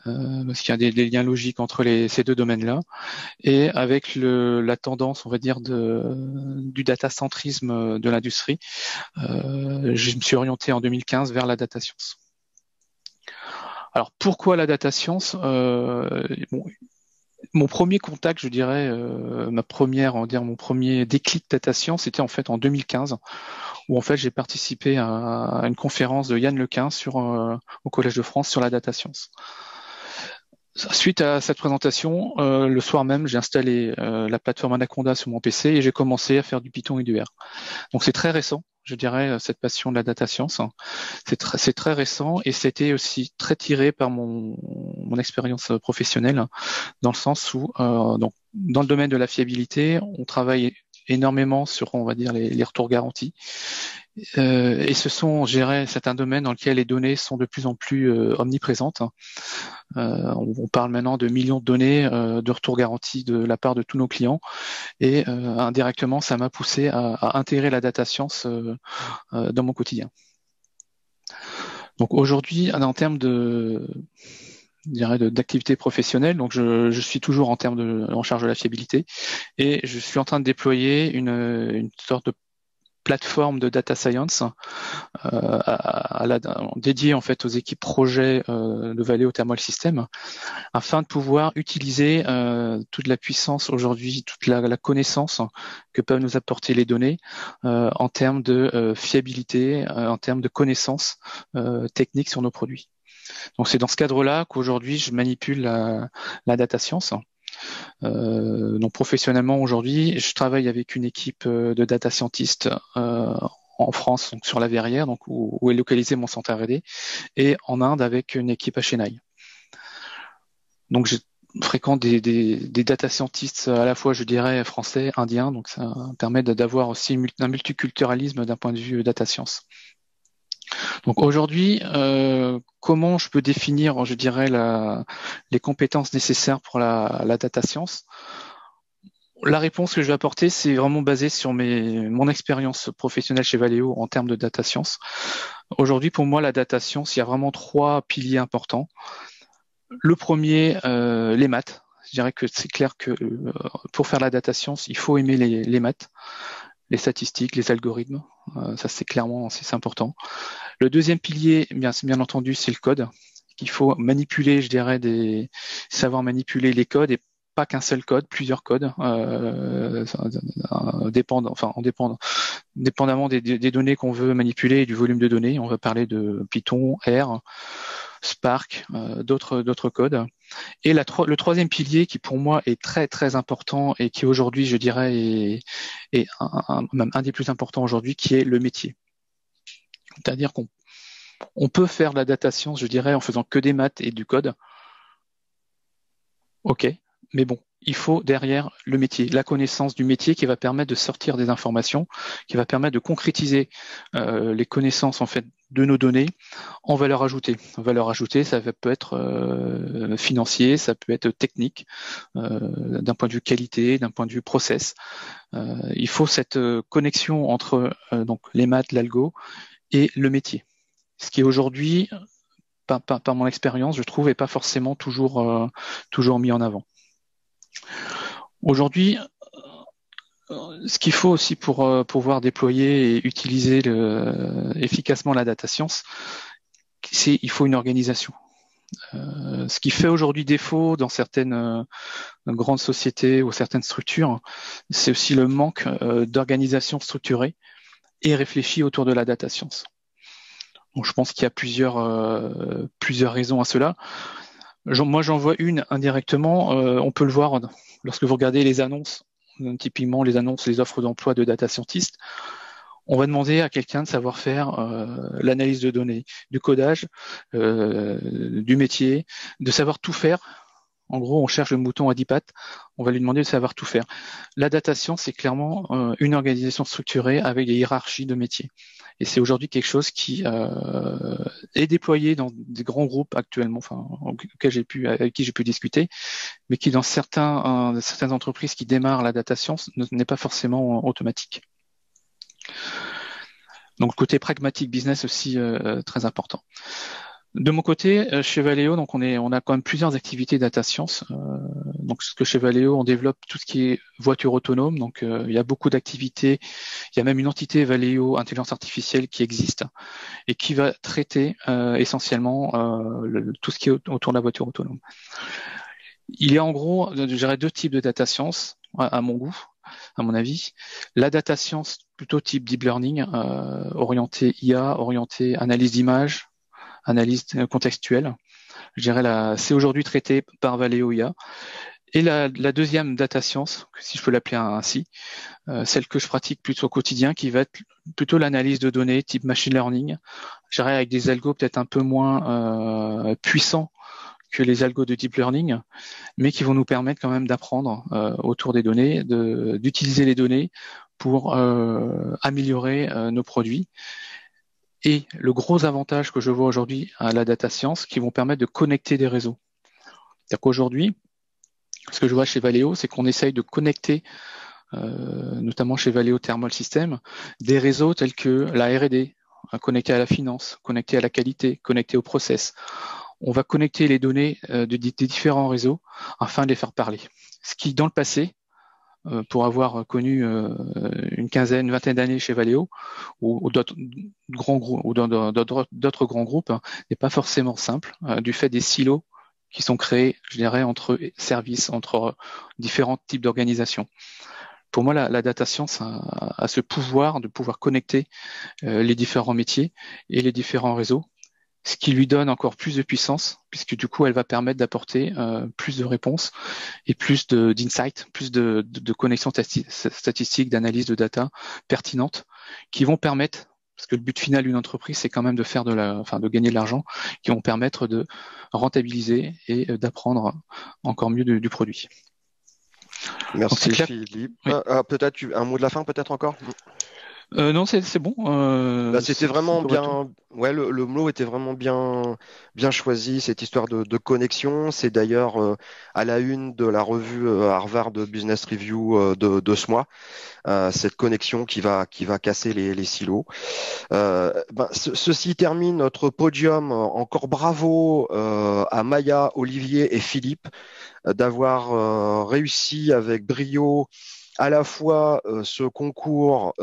parce qu'il y a des liens logiques entre ces deux domaines-là. Et avec la tendance, on va dire, du datacentrisme de l'industrie, je me suis orienté en 2015 vers la data science. Alors pourquoi la data science? Mon premier contact, je dirais, mon premier déclic data science, c'était en fait en 2015, où en fait j'ai participé à une conférence de Yann Lequin au Collège de France sur la data science. Suite à cette présentation, le soir même, j'ai installé la plateforme Anaconda sur mon PC et j'ai commencé à faire du Python et du R. Donc c'est très récent, je dirais, cette passion de la data science. C'est très récent, et c'était aussi très tiré par mon expérience professionnelle, dans le sens où donc, dans le domaine de la fiabilité, on travaille énormément sur, on va dire, les retours garantis. Et c'est un domaine dans lequel les données sont de plus en plus omniprésentes. On parle maintenant de millions de données de retours garantis de la part de tous nos clients, et indirectement, ça m'a poussé à intégrer la data science dans mon quotidien. Donc aujourd'hui, en termes d'activité professionnelle, donc je suis toujours en charge de la fiabilité et je suis en train de déployer une sorte de plateforme de data science dédiée en fait aux équipes projets de Valeo Thermal System, afin de pouvoir utiliser toute la puissance aujourd'hui, toute la connaissance que peuvent nous apporter les données en termes de fiabilité, en termes de connaissances techniques sur nos produits. Donc c'est dans ce cadre-là qu'aujourd'hui je manipule la data science. Donc professionnellement aujourd'hui, je travaille avec une équipe de data scientists en France, donc sur la Verrière, donc où est localisé mon centre R&D, et en Inde avec une équipe à Chennai. Donc je fréquente des data scientists à la fois, je dirais, français, indiens, donc ça permet d'avoir aussi un multiculturalisme d'un point de vue data science. Donc aujourd'hui, comment je peux définir, je dirais, les compétences nécessaires pour la data science? La réponse que je vais apporter, c'est vraiment basé sur mon expérience professionnelle chez Valeo en termes de data science. Aujourd'hui, pour moi, la data science, il y a vraiment 3 piliers importants. Le premier, les maths. Je dirais que c'est clair que pour faire la data science, il faut aimer les maths, les statistiques, les algorithmes. Ça, c'est important. Le deuxième pilier, bien entendu, c'est le code. Il faut manipuler, je dirais, savoir manipuler les codes et pas qu'un seul code, plusieurs codes, dépendamment des données qu'on veut manipuler et du volume de données. On va parler de Python, R, Spark, d'autres codes. Et le troisième pilier qui pour moi est très très important et qui aujourd'hui, je dirais, est même un des plus importants aujourd'hui, qui est le métier. C'est-à-dire qu'on peut faire de la data science, je dirais, en faisant que des maths et du code. Ok, mais bon, il faut derrière le métier, la connaissance du métier qui va permettre de sortir des informations, qui va permettre de concrétiser les connaissances en fait de nos données en valeur ajoutée. En valeur ajoutée, ça peut être financier, ça peut être technique, d'un point de vue qualité, d'un point de vue process. Il faut cette connexion entre donc les maths, l'algo et le métier. Ce qui est aujourd'hui, par mon expérience, je trouve, n'est pas forcément toujours mis en avant. Aujourd'hui, ce qu'il faut aussi pour pouvoir déployer et utiliser efficacement la data science, il faut une organisation. Ce qui fait aujourd'hui défaut dans certaines grandes sociétés ou certaines structures, c'est aussi le manque d'organisation structurée et réfléchie autour de la data science. Donc, je pense qu'il y a plusieurs raisons à cela. Moi, j'en vois une indirectement. On peut le voir lorsque vous regardez les annonces, typiquement les offres d'emploi de data scientist. On va demander à quelqu'un de savoir faire l'analyse de données, du codage, du métier, de savoir tout faire. En gros, on cherche le mouton à 10 pattes, on va lui demander de savoir tout faire. La data science, c'est clairement une organisation structurée avec des hiérarchies de métiers. Et c'est aujourd'hui quelque chose qui est déployé dans des grands groupes actuellement, avec qui j'ai pu discuter, mais qui dans certaines entreprises qui démarrent la data science n'est pas forcément automatique. Donc le côté pragmatique business aussi très important. De mon côté, chez Valeo, donc on a quand même plusieurs activités data science. Donc chez Valeo, on développe tout ce qui est voiture autonome. Donc il y a beaucoup d'activités. Il y a même une entité Valeo Intelligence Artificielle qui existe et qui va traiter essentiellement tout ce qui est autour de la voiture autonome. Il y a en gros, je dirais, 2 types de data science à mon goût, à mon avis. La data science plutôt type deep learning, orienté IA, orienté analyse d'image, analyse contextuelle. Je dirais c'est aujourd'hui traité par Valeo IA. Et la deuxième data science, si je peux l'appeler ainsi, celle que je pratique plutôt au quotidien, qui va être plutôt l'analyse de données type machine learning, je dirais avec des algos peut-être un peu moins puissants que les algos de deep learning, mais qui vont nous permettre quand même d'apprendre autour des données, d'utiliser les données pour améliorer nos produits. Et le gros avantage que je vois aujourd'hui à la data science, qui vont permettre de connecter des réseaux. C'est-à-dire qu'aujourd'hui, ce que je vois chez Valeo, c'est qu'on essaye de connecter, notamment chez Valeo Thermal System, des réseaux tels que la R&D, connecté à la finance, connecté à la qualité, connecté au process. On va connecter les données des différents réseaux afin de les faire parler. Ce qui, dans le passé, pour avoir connu une vingtaine d'années chez Valeo ou d'autres grands groupes, n'est pas forcément simple du fait des silos qui sont créés, je dirais, entre services, entre différents types d'organisations. Pour moi, la data science a ce pouvoir de pouvoir connecter les différents métiers et les différents réseaux, ce qui lui donne encore plus de puissance, puisque du coup, elle va permettre d'apporter plus de réponses et plus d'insights, plus de connexions statistiques, d'analyse de data pertinentes, qui vont permettre, parce que le but final d'une entreprise, c'est quand même de gagner de l'argent, qui vont permettre de rentabiliser et d'apprendre encore mieux du produit. Merci Philippe. Oui. Peut-être un mot de la fin, peut-être encore. Non, c'est bon. C'était vraiment bien. Ouais, le mot était vraiment bien choisi. Cette histoire de connexion, c'est d'ailleurs à la une de la revue Harvard Business Review de ce mois. Cette connexion qui va casser les silos. Ceci termine notre podium. Encore bravo à Maya, Olivier et Philippe d'avoir réussi avec brio à la fois ce concours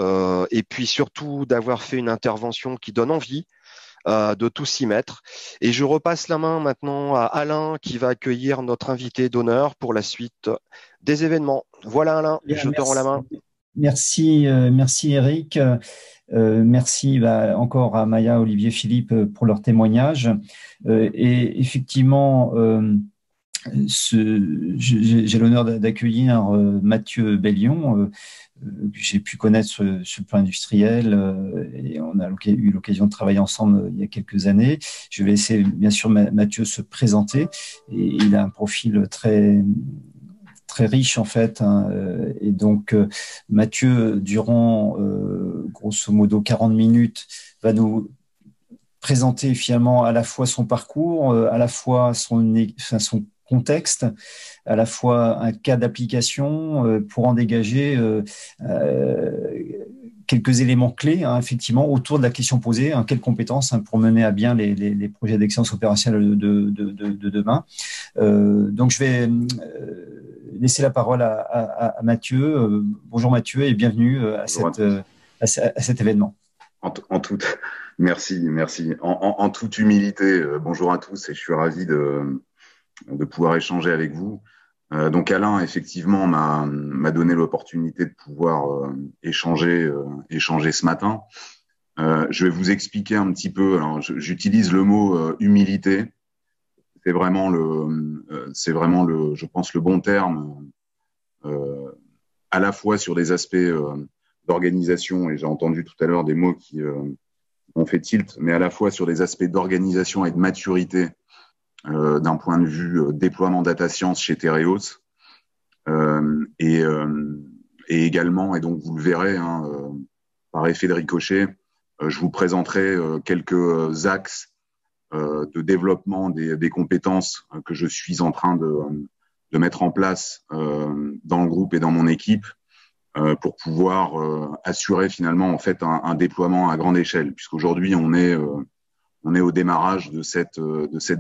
et puis surtout d'avoir fait une intervention qui donne envie de tous s'y mettre. Et je repasse la main maintenant à Alain qui va accueillir notre invité d'honneur pour la suite des événements. Voilà Alain, je te rends la main. Merci Eric. Merci encore à Maya, Olivier, Philippe pour leur témoignage. Et effectivement, j'ai l'honneur d'accueillir Mathieu Bellion, que j'ai pu connaître sur le plan industriel et on a eu l'occasion de travailler ensemble il y a quelques années. Je vais laisser bien sûr Mathieu se présenter. Et il a un profil très riche en fait, et donc Mathieu, durant grosso modo 40 minutes, va nous présenter finalement à la fois son parcours, à la fois son contexte, à la fois un cas d'application pour en dégager quelques éléments clés, effectivement, autour de la question posée, quelles compétences pour mener à bien les projets d'excellence opérationnelle de demain. Donc, je vais laisser la parole à Mathieu. Bonjour Mathieu et bienvenue à cet événement. Merci. En toute humilité, bonjour à tous et je suis ravi de pouvoir échanger avec vous. Donc Alain, effectivement, m'a donné l'opportunité de pouvoir échanger ce matin. Je vais vous expliquer un petit peu. Alors, j'utilise le mot humilité. C'est vraiment je pense, le bon terme, à la fois sur des aspects d'organisation, et j'ai entendu tout à l'heure des mots qui ont fait tilt, mais à la fois sur des aspects d'organisation et de maturité d'un point de vue déploiement data science chez Tereos, et également, et donc vous le verrez par effet de ricochet, je vous présenterai quelques axes de développement des compétences que je suis en train de mettre en place dans le groupe et dans mon équipe pour pouvoir assurer finalement en fait un déploiement à grande échelle, puisqu'aujourd'hui on est au démarrage de cette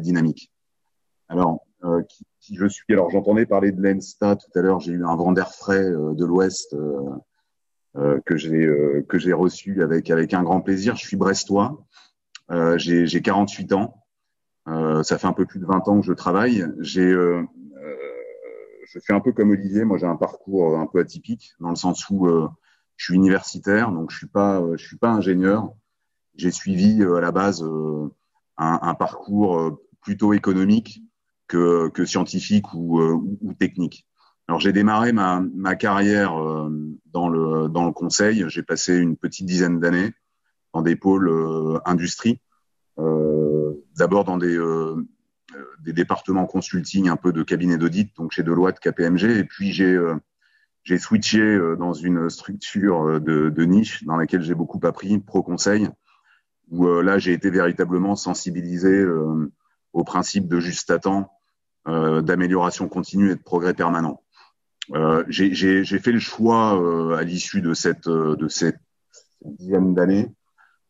dynamique. Alors, qui je suis? Alors, j'entendais parler de l'ENSTA tout à l'heure. J'ai eu un vent d'air frais de l'Ouest que j'ai reçu avec un grand plaisir. Je suis brestois. J'ai 48 ans. Ça fait un peu plus de 20 ans que je travaille. Je fais un peu comme Olivier. Moi, j'ai un parcours un peu atypique dans le sens où je suis universitaire, donc je suis pas ingénieur. J'ai suivi à la base un parcours plutôt économique que scientifique ou technique. Alors j'ai démarré ma carrière dans le conseil. J'ai passé une petite dizaine d'années dans des pôles industrie, d'abord dans des départements consulting, un peu de cabinet d'audit, donc chez Deloitte, KPMG, et puis j'ai switché dans une structure de niche dans laquelle j'ai beaucoup appris, Pro Conseil, où là j'ai été véritablement sensibilisé au principe de juste à temps, d'amélioration continue et de progrès permanent. J'ai fait le choix à l'issue de cette dizaine d'années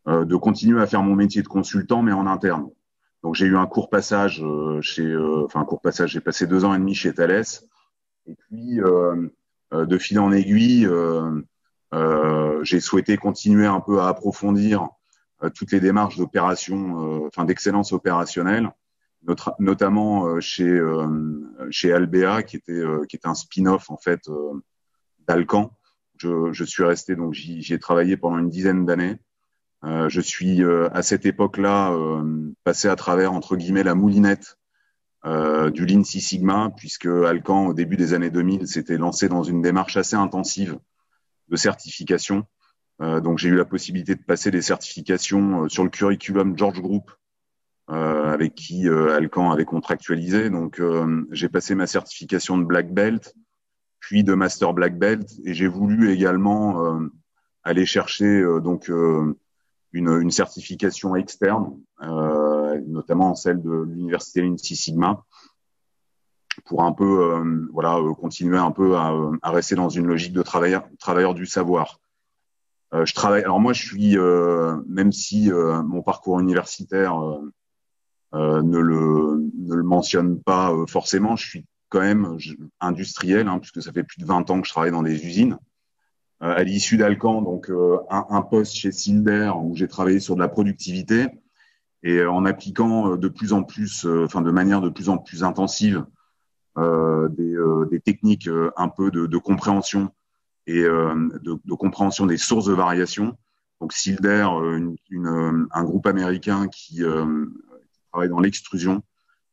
de continuer à faire mon métier de consultant, mais en interne. Donc j'ai eu un court passage j'ai passé 2 ans et demi chez Thales. Et puis, de fil en aiguille, j'ai souhaité continuer un peu à approfondir toutes les démarches d'opération, d'excellence opérationnelle, notamment chez Albéa, qui était un spin-off en fait d'Alcan. Je suis resté, donc j'y ai travaillé pendant une dizaine d'années. Je suis à cette époque-là passé à travers entre guillemets la moulinette du Lean Six Sigma, puisque Alcan, au début des années 2000, s'était lancé dans une démarche assez intensive de certification. Donc, j'ai eu la possibilité de passer des certifications sur le curriculum George Group, avec qui Alcan avait contractualisé. Donc, j'ai passé ma certification de Black Belt, puis de Master Black Belt, et j'ai voulu également aller chercher une certification externe, notamment celle de l'université Lean Six Sigma, pour un peu continuer un peu à rester dans une logique de travailleur du savoir. Alors moi, je suis, même si mon parcours universitaire ne le mentionne pas forcément, je suis quand même industriel, puisque ça fait plus de 20 ans que je travaille dans des usines. À l'issue d'Alcan, donc un poste chez Silder où j'ai travaillé sur de la productivité et en appliquant de plus en plus, de manière de plus en plus intensive, des techniques un peu de compréhension et de compréhension des sources de variation. Donc Silder, un groupe américain qui travaille dans l'extrusion,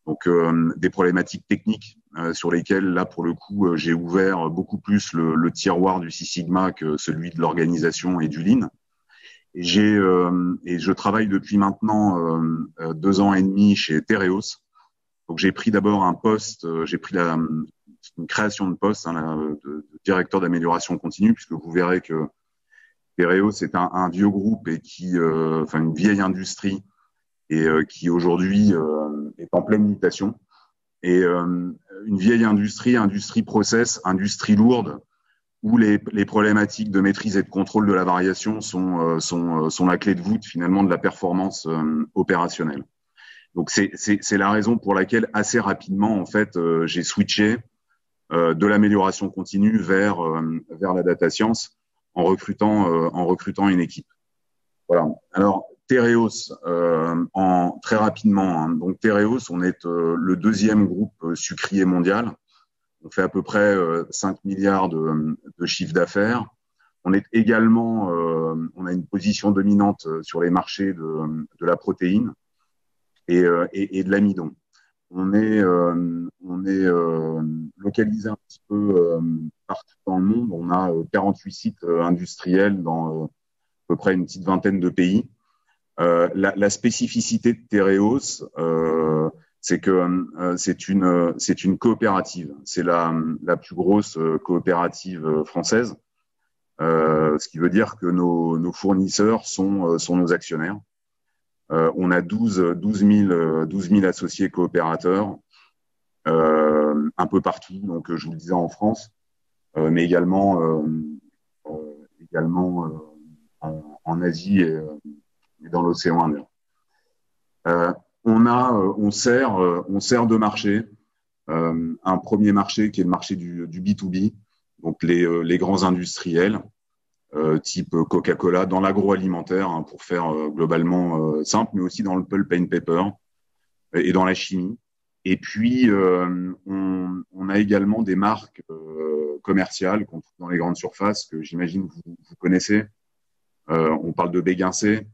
donc des problématiques techniques sur lesquelles, là, pour le coup, j'ai ouvert beaucoup plus le tiroir du Six Sigma que celui de l'organisation et du Lean. Et je travaille depuis maintenant 2 ans et demi chez Tereos. Donc j'ai pris d'abord un poste, j'ai pris une création de poste de directeur d'amélioration continue, puisque vous verrez que Tereos est un vieux groupe et une vieille industrie et qui aujourd'hui est en pleine mutation. Et une vieille industrie process, industrie lourde, où les problématiques de maîtrise et de contrôle de la variation sont la clé de voûte finalement de la performance opérationnelle. Donc c'est la raison pour laquelle assez rapidement en fait j'ai switché de l'amélioration continue vers la data science en recrutant une équipe. Voilà. Alors Tereos, très rapidement. Donc Tereos, on est le 2e groupe sucrier mondial. On fait à peu près 5 milliards de chiffre d'affaires. On est également, on a une position dominante sur les marchés de la protéine et de l'amidon. On est localisé un petit peu partout dans le monde. On a 48 sites industriels dans à peu près une petite vingtaine de pays. La spécificité de Tereos, c'est que c'est une coopérative. C'est la plus grosse coopérative française, ce qui veut dire que nos fournisseurs sont nos actionnaires. On a 12 000 associés coopérateurs un peu partout, donc je vous le disais en France, mais également en Asie et dans l'océan Indien. On sert 2 marchés. Un premier marché qui est le marché du B2B, donc les grands industriels, type Coca-Cola, dans l'agroalimentaire, pour faire globalement simple, mais aussi dans le pulp and paper et dans la chimie. Et puis, on a également des marques commerciales qu'on trouve dans les grandes surfaces, que j'imagine vous connaissez. On parle de Béguincé,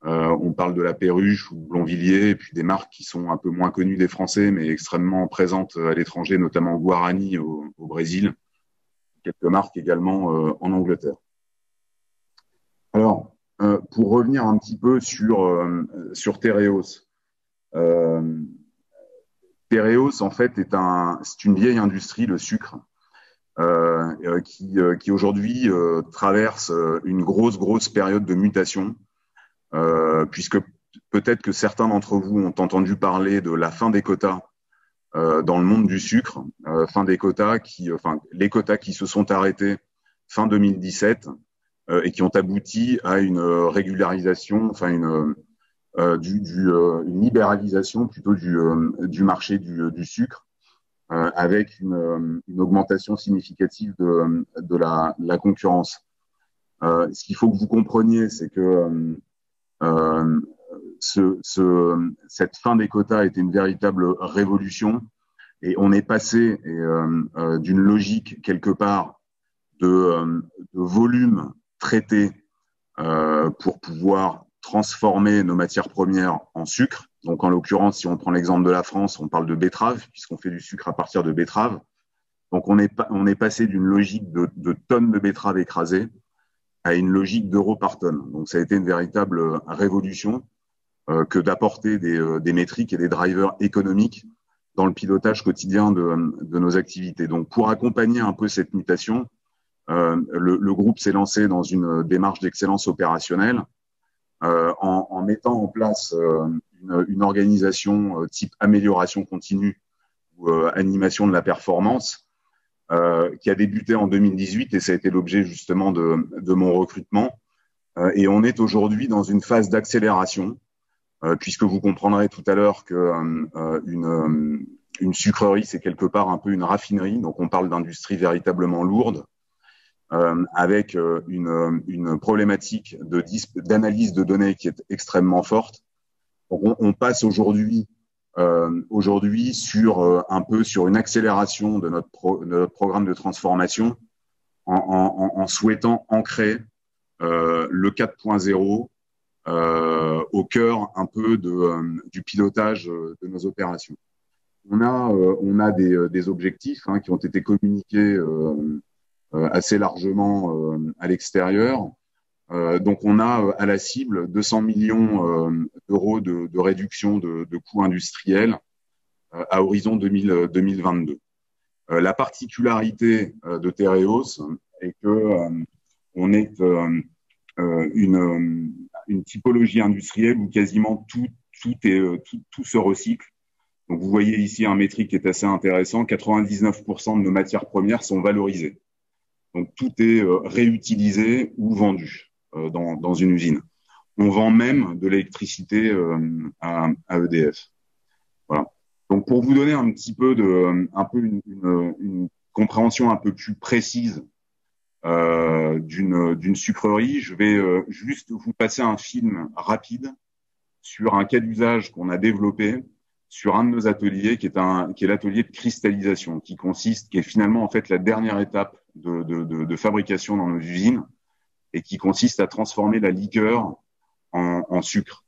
on parle de La Perruche ou Blonvilliers, et puis des marques qui sont un peu moins connues des Français, mais extrêmement présentes à l'étranger, notamment Guarani au Brésil, quelques marques également en Angleterre. Alors, pour revenir un petit peu sur Tereos, Tereos, en fait, c'est une vieille industrie, le sucre, qui aujourd'hui traverse une grosse période de mutation, puisque peut-être que certains d'entre vous ont entendu parler de la fin des quotas dans le monde du sucre, fin des quotas les quotas qui se sont arrêtés fin 2017 et qui ont abouti à une régularisation, enfin une libéralisation plutôt du marché du sucre, avec une augmentation significative de la concurrence. Ce qu'il faut que vous compreniez, c'est que cette fin des quotas était une véritable révolution, et on est passé d'une logique quelque part de volume traité pour pouvoir transformer nos matières premières en sucre. Donc, en l'occurrence, si on prend l'exemple de la France, on parle de betterave, puisqu'on fait du sucre à partir de betterave. Donc, on est passé d'une logique de tonnes de betterave écrasées à une logique d'euros par tonne. Donc, ça a été une véritable révolution que d'apporter des métriques et des drivers économiques dans le pilotage quotidien de nos activités. Donc, pour accompagner un peu cette mutation, le groupe s'est lancé dans une démarche d'excellence opérationnelle en mettant en place une organisation type amélioration continue ou animation de la performance qui a débuté en 2018, et ça a été l'objet justement de mon recrutement. Et on est aujourd'hui dans une phase d'accélération, puisque vous comprendrez tout à l'heure que une sucrerie, c'est quelque part un peu une raffinerie. Donc on parle d'industrie véritablement lourde, avec une problématique d'analyse de données qui est extrêmement forte. Donc on passe aujourd'hui sur un peu sur une accélération de notre programme de transformation en souhaitant ancrer le 4.0 au cœur un peu du pilotage de nos opérations. On a des objectifs qui ont été communiqués assez largement à l'extérieur. Donc, on a à la cible 200 millions d'euros de réduction de coûts industriels à horizon 2022. La particularité de Tereos est que on est une typologie industrielle où quasiment tout se recycle. Donc, vous voyez ici un métrique qui est assez intéressant. 99% de nos matières premières sont valorisées. Donc, tout est réutilisé ou vendu dans une usine. On vend même de l'électricité à EDF. Voilà. Donc, pour vous donner un petit peu une compréhension un peu plus précise d'une sucrerie, je vais juste vous passer un film rapide sur un cas d'usage qu'on a développé sur un de nos ateliers, qui est l'atelier de cristallisation, qui est finalement en fait la dernière étape de fabrication dans nos usines, et qui consiste à transformer la liqueur en sucre.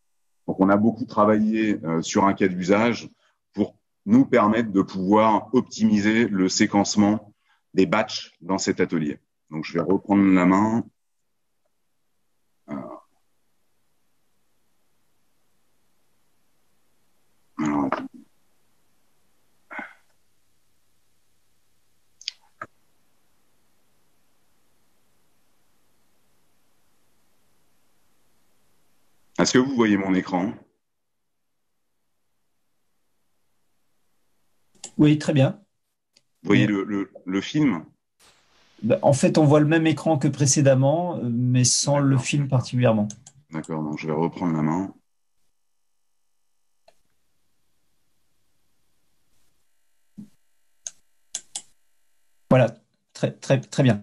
Donc, on a beaucoup travaillé sur un cas d'usage pour nous permettre de pouvoir optimiser le séquencement des batchs dans cet atelier. Donc, je vais reprendre la main. Alors, est-ce que vous voyez mon écran? Oui, très bien. Vous voyez le film? En fait, on voit le même écran que précédemment, mais sans le film particulièrement. D'accord, donc je vais reprendre la main. Voilà, très, très, très bien.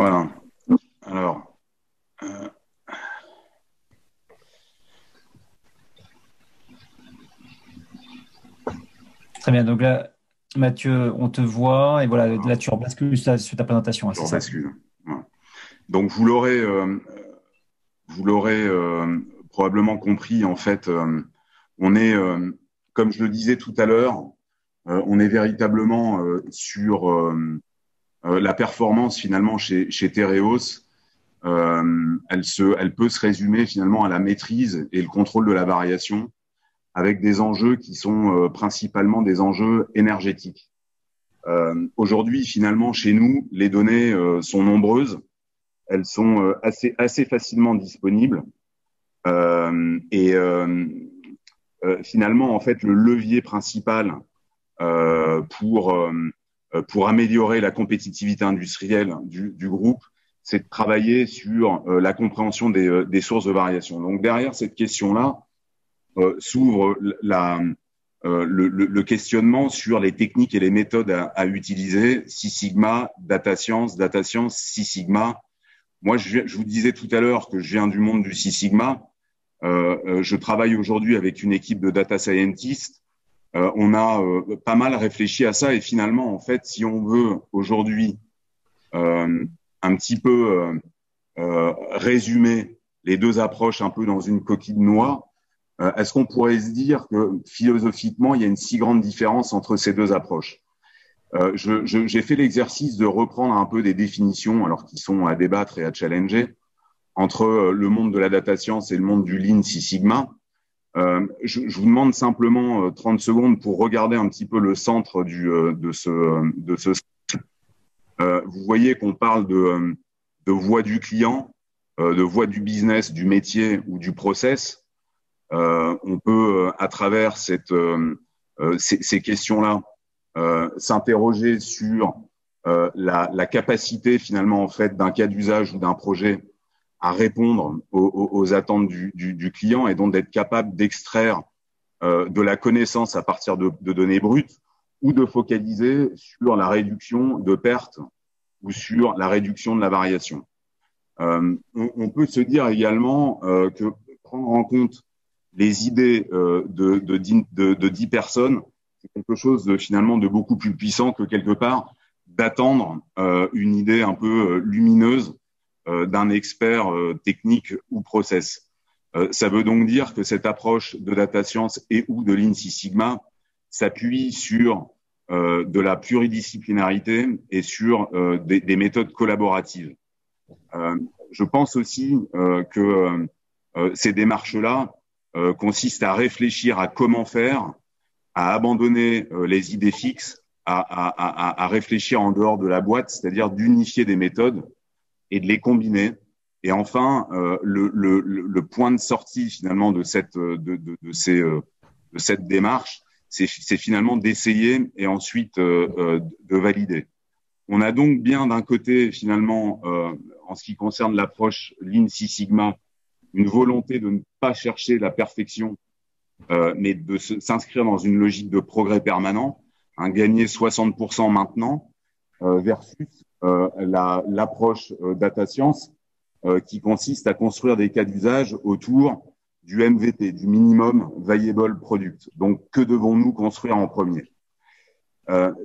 Voilà. Alors, Très bien. Donc là, Mathieu, on te voit et voilà, là tu rebascules sur ta présentation. Hein, je c'est ça. rebascule. Voilà. Donc vous l'aurez probablement compris, en fait, on est, comme je le disais tout à l'heure, on est véritablement sur la performance finalement chez Tereos. Elle peut se résumer finalement à la maîtrise et le contrôle de la variation, avec des enjeux qui sont principalement des enjeux énergétiques. Aujourd'hui, finalement, chez nous, les données sont nombreuses. Elles sont assez facilement disponibles. Finalement, en fait, le levier principal pour améliorer la compétitivité industrielle du groupe, c'est de travailler sur la compréhension des sources de variation. Donc, derrière cette question-là, s'ouvre le questionnement sur les techniques et les méthodes à utiliser, Six Sigma, Data Science, Six Sigma. Moi, je vous disais tout à l'heure que je viens du monde du Six Sigma. Je travaille aujourd'hui avec une équipe de data scientists. On a pas mal réfléchi à ça et finalement, en fait, si on veut aujourd'hui un petit peu résumer les deux approches un peu dans une coquille de noix, est-ce qu'on pourrait se dire que philosophiquement, il y a une si grande différence entre ces deux approches? J'ai fait l'exercice de reprendre un peu des définitions, alors qui sont à débattre et à challenger, entre le monde de la data science et le monde du Lean Six Sigma. Je vous demande simplement 30 secondes pour regarder un petit peu le centre de ce. Vous voyez qu'on parle de voie du client, de voie du business, du métier ou du process. On peut, à travers ces questions-là, s'interroger sur la capacité finalement en fait d'un cas d'usage ou d'un projet à répondre aux attentes du client et donc d'être capable d'extraire de la connaissance à partir de données brutes ou de focaliser sur la réduction de pertes ou sur la réduction de la variation. On peut se dire également que prendre en compte les idées de 10 personnes, c'est quelque chose finalement de beaucoup plus puissant que quelque part d'attendre une idée un peu lumineuse d'un expert technique ou process. Ça veut donc dire que cette approche de data science et ou de Lean Six Sigma s'appuie sur de la pluridisciplinarité et sur des méthodes collaboratives. Je pense aussi que ces démarches-là consistent à réfléchir à comment faire, à abandonner les idées fixes, à réfléchir en dehors de la boîte, c'est-à-dire d'unifier des méthodes et de les combiner. Et enfin, le point de sortie finalement de cette démarche, c'est finalement d'essayer et ensuite de valider. On a donc bien d'un côté finalement, en ce qui concerne l'approche Lean Six Sigma, une volonté de ne pas chercher la perfection, mais de s'inscrire dans une logique de progrès permanent, gagner 60% maintenant, versus l'approche data science qui consiste à construire des cas d'usage autour du MVP, du minimum viable product. Donc, que devons-nous construire en premier?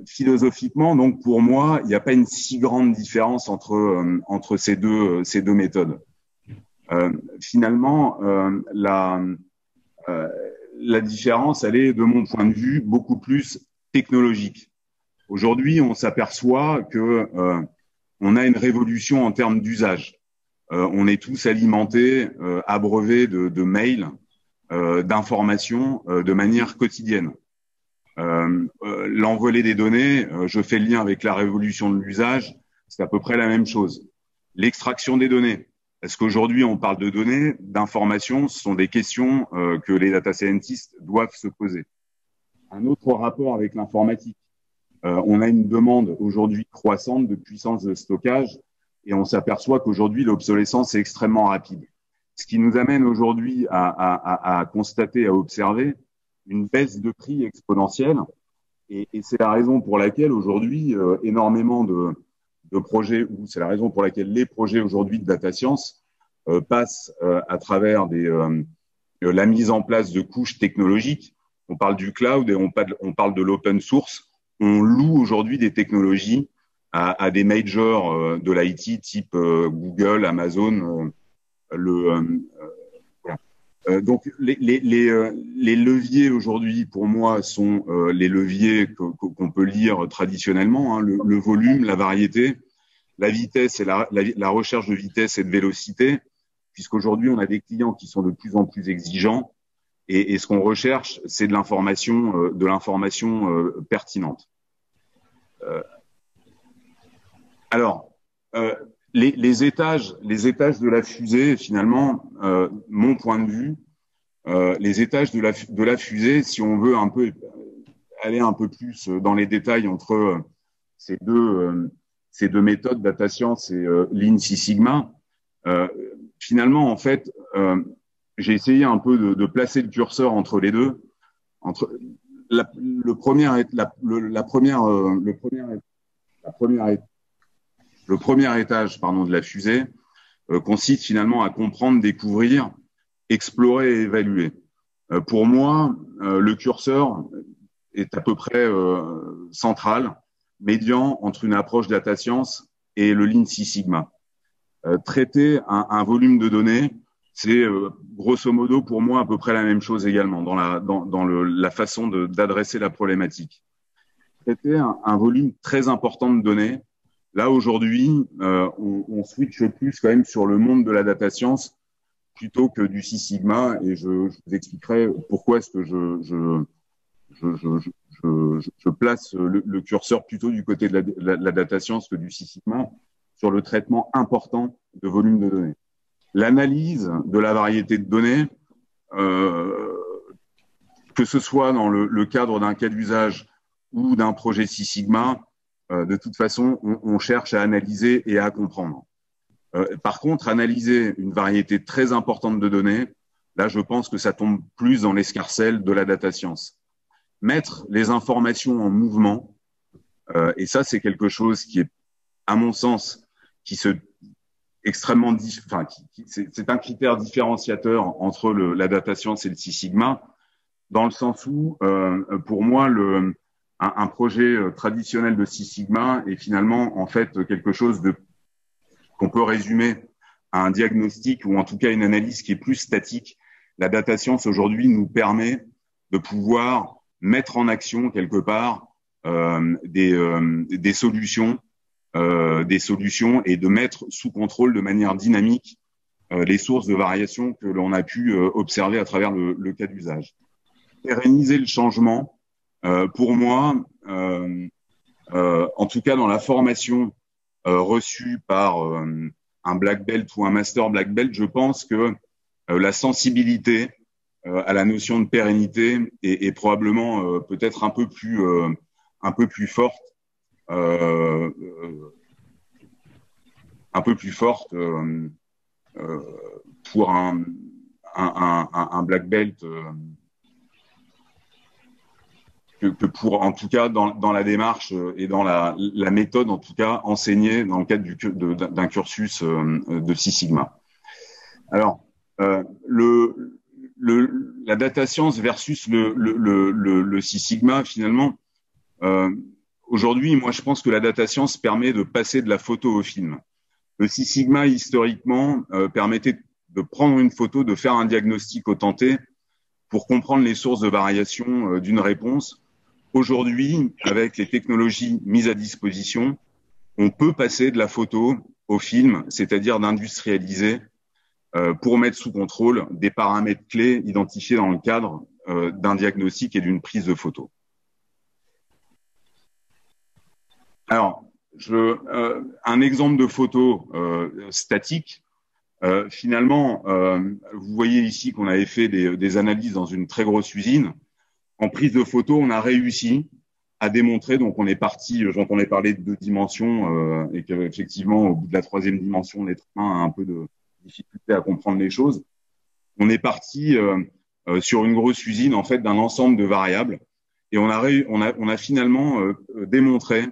Philosophiquement, donc pour moi, il n'y a pas une si grande différence entre ces deux méthodes. Finalement, la différence, elle est, de mon point de vue, beaucoup plus technologique. Aujourd'hui, on s'aperçoit que on a une révolution en termes d'usage. On est tous alimentés, abreuvés de mails, d'informations de manière quotidienne. L'envolée des données, je fais le lien avec la révolution de l'usage, c'est à peu près la même chose. L'extraction des données. Est-ce qu'aujourd'hui on parle de données, d'informations? Ce sont des questions que les data scientists doivent se poser. Un autre rapport avec l'informatique. On a une demande aujourd'hui croissante de puissance de stockage et on s'aperçoit qu'aujourd'hui l'obsolescence est extrêmement rapide. Ce qui nous amène aujourd'hui à constater, à observer une baisse de prix exponentielle et c'est la raison pour laquelle aujourd'hui énormément de de projets, ou c'est la raison pour laquelle les projets aujourd'hui de data science passent à travers la mise en place de couches technologiques. On parle du cloud et on parle de l'open source. On loue aujourd'hui des technologies à des majors de l'IT type Google, Amazon. Donc les leviers aujourd'hui pour moi sont les leviers qu'on peut lire traditionnellement, hein, le volume, la variété, la vitesse et la recherche de vitesse et de vélocité, puisqu'aujourd'hui on a des clients qui sont de plus en plus exigeants et ce qu'on recherche c'est de l'information pertinente. Les étages de la fusée, finalement, mon point de vue, les étages de la fusée, si on veut un peu aller un peu plus dans les détails entre ces deux méthodes, data science et Lean Six Sigma, finalement, en fait, j'ai essayé un peu de placer le curseur entre les deux, entre le premier étage de la fusée consiste finalement à comprendre, découvrir, explorer et évaluer. Pour moi, le curseur est à peu près central, médian entre une approche data science et le Lean Six Sigma. Traiter un volume de données, c'est grosso modo pour moi à peu près la même chose également dans la façon d'adresser la problématique. Traiter un volume très important de données. Là, aujourd'hui, on switch plus quand même sur le monde de la data science plutôt que du Six Sigma, et je vous expliquerai pourquoi est-ce que je place le curseur plutôt du côté de la data science que du Six Sigma sur le traitement important de volume de données. L'analyse de la variété de données, que ce soit dans le cadre d'un cas d'usage ou d'un projet Six Sigma, de toute façon, on cherche à analyser et à comprendre. Par contre, analyser une variété très importante de données, là, je pense que ça tombe plus dans l'escarcelle de la data science. Mettre les informations en mouvement, et ça, c'est quelque chose qui est, à mon sens, extrêmement, c'est un critère différenciateur entre la data science et le Six Sigma, dans le sens où, pour moi, un projet traditionnel de Six Sigma est finalement en fait quelque chose qu'on peut résumer à un diagnostic ou en tout cas une analyse qui est plus statique. La data science aujourd'hui nous permet de pouvoir mettre en action quelque part des solutions et de mettre sous contrôle de manière dynamique les sources de variation que l'on a pu observer à travers le cas d'usage. Pérenniser le changement. Pour moi, en tout cas dans la formation reçue par un black belt ou un master black belt, je pense que la sensibilité à la notion de pérennité est probablement peut-être un peu plus forte, pour un black belt. Que pour, en tout cas, dans la démarche et dans la méthode, en tout cas, enseignée dans le cadre d'un cursus de Six Sigma. Alors, la data science versus le Six Sigma, finalement, aujourd'hui, moi, je pense que la data science permet de passer de la photo au film. Le Six Sigma, historiquement, permettait de prendre une photo, de faire un diagnostic au tenté pour comprendre les sources de variation d'une réponse. Aujourd'hui, avec les technologies mises à disposition, on peut passer de la photo au film, c'est-à-dire d'industrialiser pour mettre sous contrôle des paramètres clés identifiés dans le cadre d'un diagnostic et d'une prise de photo. Alors, un exemple de photo statique. Finalement, vous voyez ici qu'on avait fait des analyses dans une très grosse usine. En prise de photo, on a réussi à démontrer, donc on est parti, j'entendais parler de 2 dimensions et qu'effectivement, au bout de la 3e dimension, l'être humain a un peu de difficulté à comprendre les choses. On est parti sur une grosse usine, en fait, d'un ensemble de variables et on a finalement démontré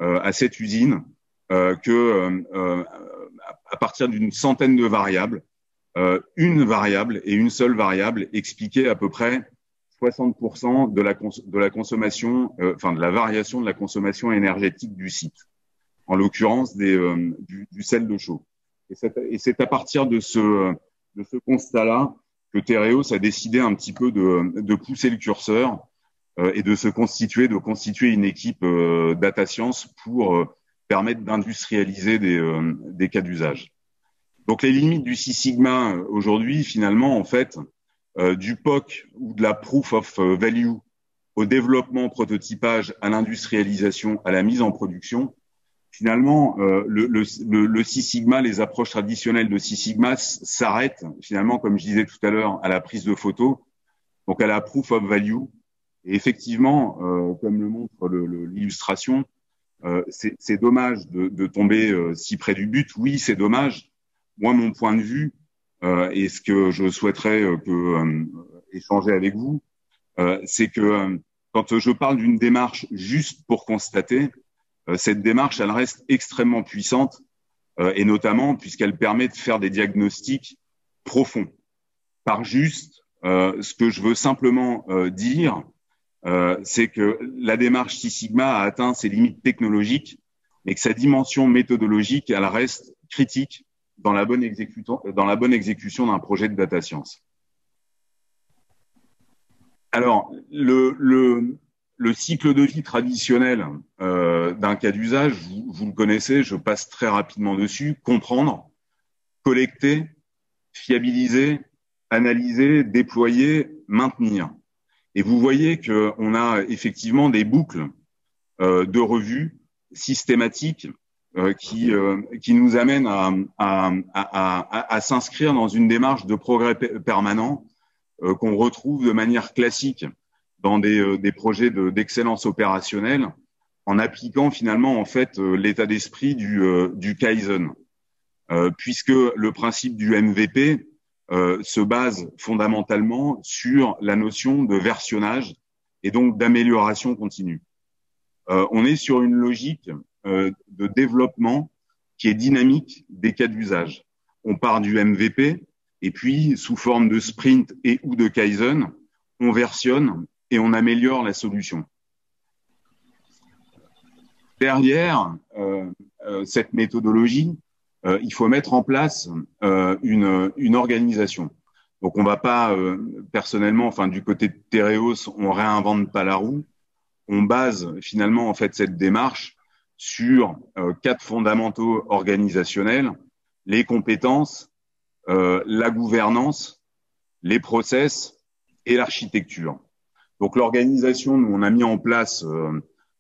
à cette usine à partir d'une centaine de variables, une variable et une seule variable expliquait à peu près 60% de la consommation, de la variation de la consommation énergétique du site, en l'occurrence du sel de chaux. Et c'est à partir de ce constat-là que Tereos a décidé un petit peu de pousser le curseur et de constituer une équipe data science pour permettre d'industrialiser des cas d'usage. Donc les limites du Six Sigma aujourd'hui, finalement, en fait, du POC ou de la proof of value au développement, prototypage, à l'industrialisation, à la mise en production, finalement, le Six Sigma, les approches traditionnelles de Six Sigma s'arrêtent finalement, comme je disais tout à l'heure, à la prise de photos, donc à la proof of value. Et effectivement, comme le montre l'illustration, c'est dommage de tomber si près du but. Oui, c'est dommage. Moi, mon point de vue, et ce que je souhaiterais échanger avec vous, c'est que quand je parle d'une démarche juste pour constater, cette démarche, elle reste extrêmement puissante, et notamment puisqu'elle permet de faire des diagnostics profonds. Par juste, ce que je veux simplement dire, c'est que la démarche Six Sigma a atteint ses limites technologiques, mais que sa dimension méthodologique, elle reste critique dans la bonne exécution d'un projet de data science. Alors, le cycle de vie traditionnel d'un cas d'usage, vous le connaissez, je passe très rapidement dessus: comprendre, collecter, fiabiliser, analyser, déployer, maintenir. Et vous voyez qu'on a effectivement des boucles de revue systématiques qui nous amènent à s'inscrire dans une démarche de progrès permanent qu'on retrouve de manière classique dans des projets d'excellence opérationnelle, en appliquant finalement en fait l'état d'esprit du Kaizen, puisque le principe du MVP se base fondamentalement sur la notion de versionnage et donc d'amélioration continue. On est sur une logique de développement qui est dynamique des cas d'usage. On part du MVP et puis, sous forme de sprint et ou de Kaizen, on versionne et on améliore la solution. Derrière cette méthodologie, il faut mettre en place une organisation. Donc, on ne va pas, personnellement, enfin du côté de Tereos, on réinvente pas la roue. On base finalement en fait cette démarche sur 4 fondamentaux organisationnels: les compétences, la gouvernance, les process et l'architecture. Donc l'organisation, nous on a mis en place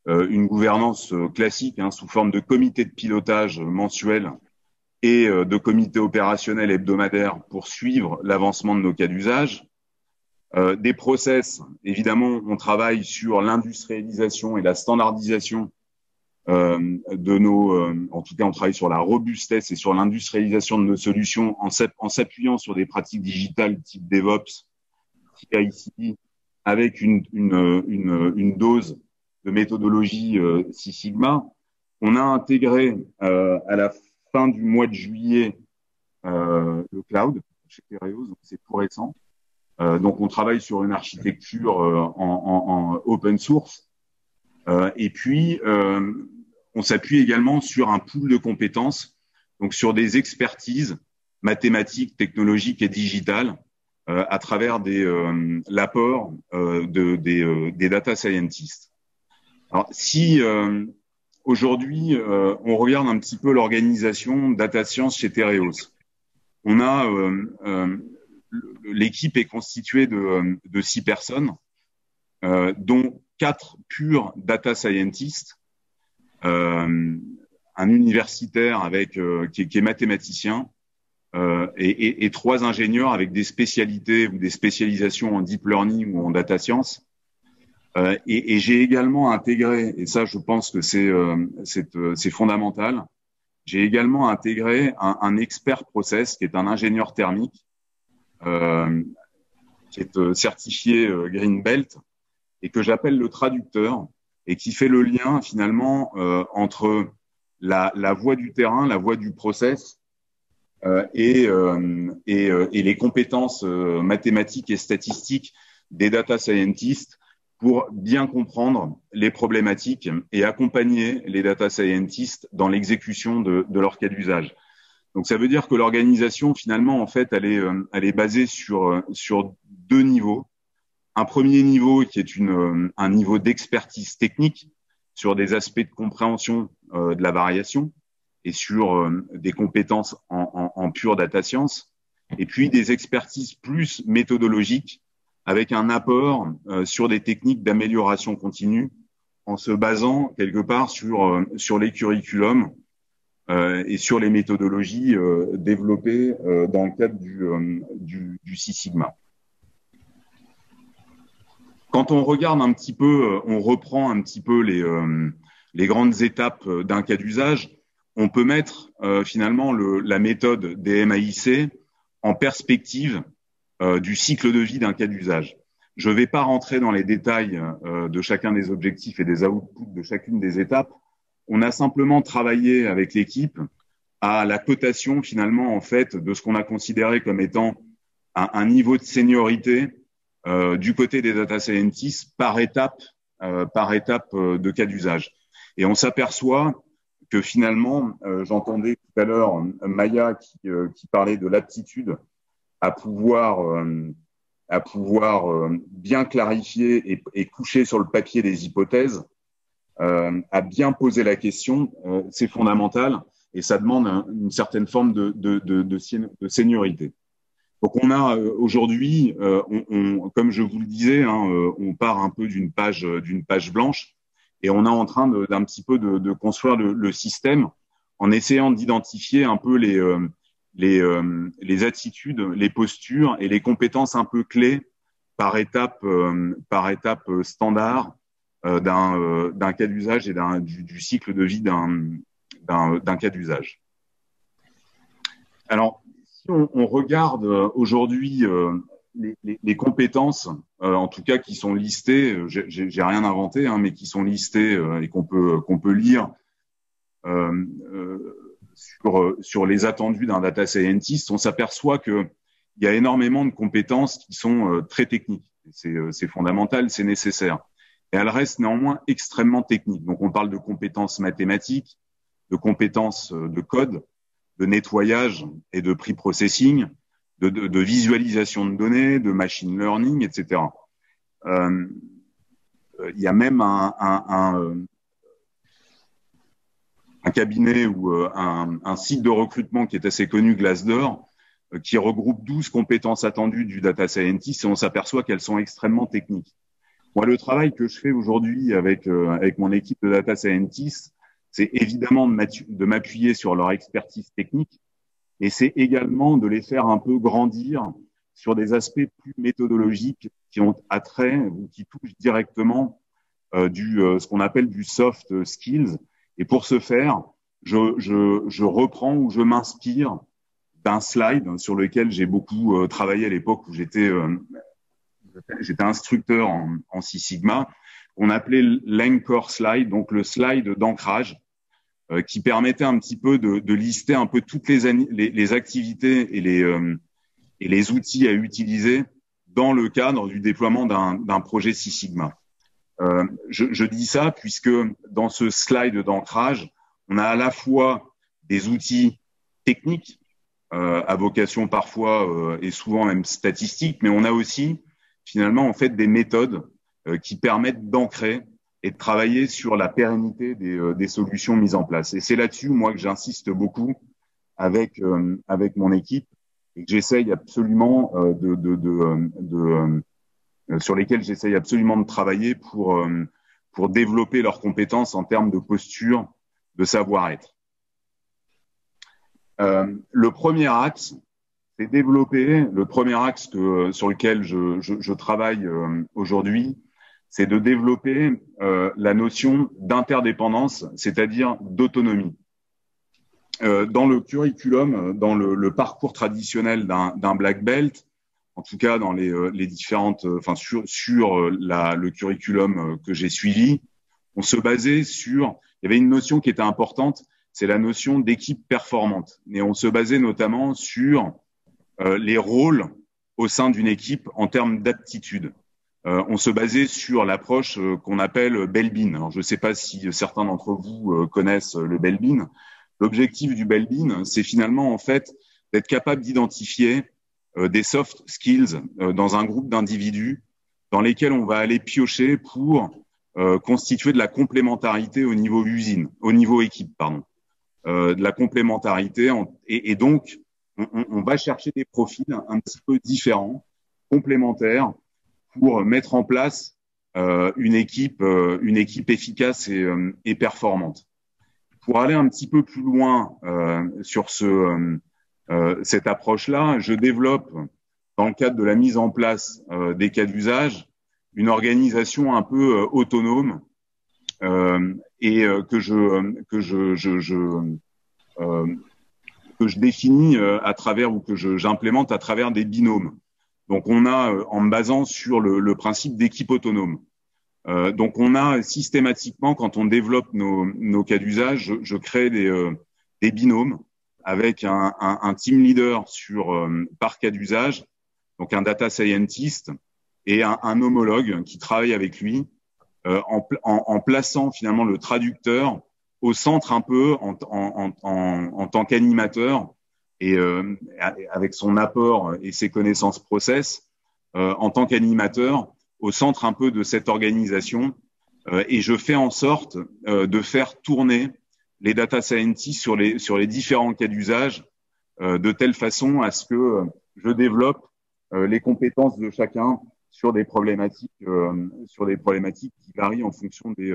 une gouvernance classique sous forme de comité de pilotage mensuel et de comité opérationnel hebdomadaire pour suivre l'avancement de nos cas d'usage. Des process, évidemment, on travaille sur l'industrialisation et la standardisation de en tout cas, on travaille sur la robustesse et sur l'industrialisation de nos solutions en s'appuyant sur des pratiques digitales type DevOps, CI/CD, avec une dose de méthodologie Six Sigma. On a intégré à la fin du mois de juillet le cloud chez Tereos, donc c'est tout récent. Donc, on travaille sur une architecture en open source. Et puis, on s'appuie également sur un pool de compétences, donc sur des expertises mathématiques, technologiques et digitales à travers l'apport des data scientists. Alors, si aujourd'hui, on regarde un petit peu l'organisation data science chez Tereos, on a l'équipe est constituée de 6 personnes, dont 4 purs data scientists, un universitaire qui est mathématicien, et 3 ingénieurs avec des spécialités ou des spécialisations en deep learning ou en data science. Et j'ai également intégré, et ça je pense que c'est fondamental, j'ai également intégré un expert process qui est un ingénieur thermique, qui est certifié Green Belt et que j'appelle le traducteur, et qui fait le lien finalement entre la voie du terrain, la voie du process et les compétences mathématiques et statistiques des data scientists pour bien comprendre les problématiques et accompagner les data scientists dans l'exécution de leur cas d'usage. Donc, ça veut dire que l'organisation, finalement, en fait, elle est basée sur deux niveaux. Un premier niveau qui est un niveau d'expertise technique sur des aspects de compréhension de la variation et sur des compétences en pure data science, et puis des expertises plus méthodologiques avec un apport sur des techniques d'amélioration continue en se basant quelque part sur les curriculums et sur les méthodologies développées dans le cadre du Six Sigma. Quand on regarde un petit peu, on reprend un petit peu les grandes étapes d'un cas d'usage, on peut mettre finalement la méthode des MAIC en perspective du cycle de vie d'un cas d'usage. Je ne vais pas rentrer dans les détails de chacun des objectifs et des outputs de chacune des étapes. On a simplement travaillé avec l'équipe à la cotation finalement en fait de ce qu'on a considéré comme étant un niveau de seniorité du côté des data scientists par étape de cas d'usage. Et on s'aperçoit que finalement, j'entendais tout à l'heure Maya qui parlait de l'aptitude à pouvoir bien clarifier et coucher sur le papier des hypothèses, à bien poser la question, c'est fondamental et ça demande une certaine forme de seniorité. Donc on a aujourd'hui, comme je vous le disais, on part un peu d'une page blanche et on est en train d'un petit peu de construire le système en essayant d'identifier un peu les attitudes, les postures et les compétences un peu clés par étape standard d'un cas d'usage et du cycle de vie d'un cas d'usage. Alors, si on regarde aujourd'hui les compétences, en tout cas qui sont listées, j'ai rien inventé, mais qui sont listées et qu'on peut lire sur les attendus d'un data scientist, on s'aperçoit qu'il y a énormément de compétences qui sont très techniques. C'est fondamental, c'est nécessaire. Et elles restent néanmoins extrêmement techniques. Donc, on parle de compétences mathématiques, de compétences de code, de nettoyage et de pre-processing, de visualisation de données, de machine learning, etc. Il y a même un cabinet ou un site de recrutement qui est assez connu, Glassdoor, qui regroupe 12 compétences attendues du data scientist et on s'aperçoit qu'elles sont extrêmement techniques. Moi, le travail que je fais aujourd'hui avec mon équipe de data scientists, c'est évidemment de m'appuyer sur leur expertise technique, et c'est également de les faire un peu grandir sur des aspects plus méthodologiques qui ont attrait ou qui touchent directement ce qu'on appelle du soft skills. Et pour ce faire, je reprends ou je m'inspire d'un slide sur lequel j'ai beaucoup travaillé à l'époque où j'étais instructeur en Six Sigma, qu'on appelait l'anchor slide, donc le slide d'ancrage, qui permettait un petit peu de lister un peu toutes les activités et les outils à utiliser dans le cadre du déploiement d'un projet Six Sigma. Je dis ça puisque dans ce slide d'ancrage, on a à la fois des outils techniques à vocation parfois et souvent même statistiques, mais on a aussi finalement en fait des méthodes qui permettent d'ancrer et de travailler sur la pérennité des solutions mises en place. Et c'est là-dessus, moi, que j'insiste beaucoup avec mon équipe et que j'essaye absolument sur lesquels j'essaye absolument de travailler pour développer leurs compétences en termes de posture, de savoir-être. Le premier axe, c'est développer, le premier axe sur lequel je travaille aujourd'hui, c'est de développer la notion d'interdépendance, c'est-à-dire d'autonomie. Dans le curriculum, dans le parcours traditionnel d'un black belt, en tout cas dans les différentes, enfin sur le curriculum que j'ai suivi, on se basait il y avait une notion qui était importante, c'est la notion d'équipe performante. Et on se basait notamment sur les rôles au sein d'une équipe en termes d'aptitude. On se basait sur l'approche qu'on appelle Bell-Bean. Alors, je ne sais pas si certains d'entre vous connaissent le Bell-Bean. L'objectif du Bell-Bean, c'est finalement en fait d'être capable d'identifier des soft skills dans un groupe d'individus dans lesquels on va aller piocher pour constituer de la complémentarité au niveau usine, au niveau équipe, pardon. De la complémentarité et donc on va chercher des profils un petit peu différents, complémentaires, pour mettre en place une équipe efficace et performante. Pour aller un petit peu plus loin sur cette approche-là, je développe, dans le cadre de la mise en place des cas d'usage, une organisation un peu autonome et que je définis à travers ou que j'implémente à travers des binômes. Donc on a, en me basant sur le principe d'équipe autonome. Donc on a systématiquement, quand on développe nos cas d'usage, je crée des binômes avec un team leader par cas d'usage, donc un data scientist et un homologue qui travaille avec lui en plaçant finalement le traducteur au centre un peu en tant qu'animateur et avec son apport et ses connaissances process en tant qu'animateur au centre un peu de cette organisation et je fais en sorte de faire tourner les data scientists sur les différents cas d'usage de telle façon à ce que je développe les compétences de chacun sur des problématiques qui varient en fonction des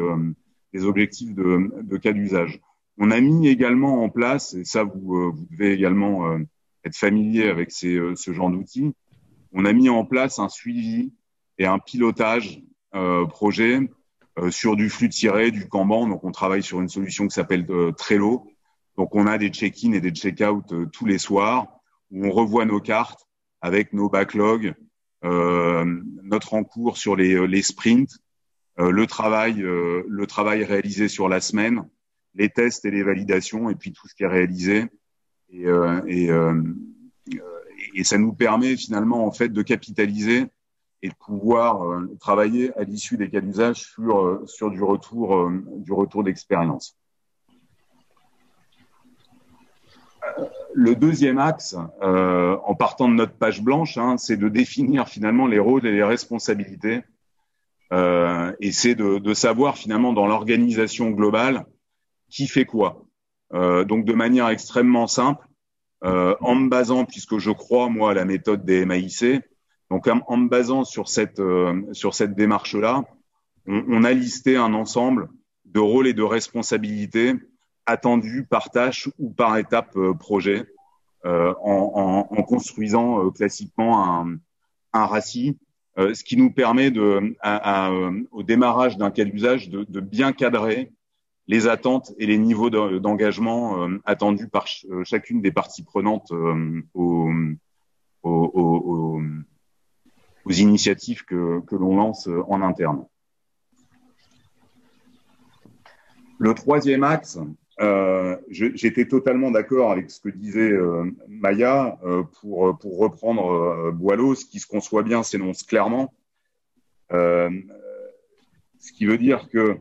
objectifs de cas d'usage. On a mis également en place, et ça vous devez également être familier avec ce genre d'outils, on a mis en place un suivi et un pilotage projet sur du flux tiré, du Kanban. Donc on travaille sur une solution qui s'appelle Trello. Donc on a des check-in et des check-out tous les soirs où on revoit nos cartes avec nos backlogs, notre encours sur les sprints, le travail réalisé sur la semaine, les tests et les validations, et puis tout ce qui est réalisé. Et ça nous permet finalement en fait de capitaliser et de pouvoir travailler à l'issue des cas d'usage sur du retour d'expérience. Le deuxième axe, en partant de notre page blanche, c'est de définir finalement les rôles et les responsabilités. Et c'est de savoir finalement dans l'organisation globale qui fait quoi. Donc de manière extrêmement simple, en me basant, puisque je crois moi à la méthode des MAIC, donc en me basant sur cette démarche-là, on a listé un ensemble de rôles et de responsabilités attendus par tâche ou par étape projet, en construisant classiquement un RACI, ce qui nous permet au démarrage d'un cas d'usage de bien cadrer les attentes et les niveaux d'engagement attendus par chacune des parties prenantes aux initiatives que l'on lance en interne. Le troisième axe, j'étais totalement d'accord avec ce que disait Maya pour reprendre Boileau, ce qui se conçoit bien s'énonce clairement, ce qui veut dire que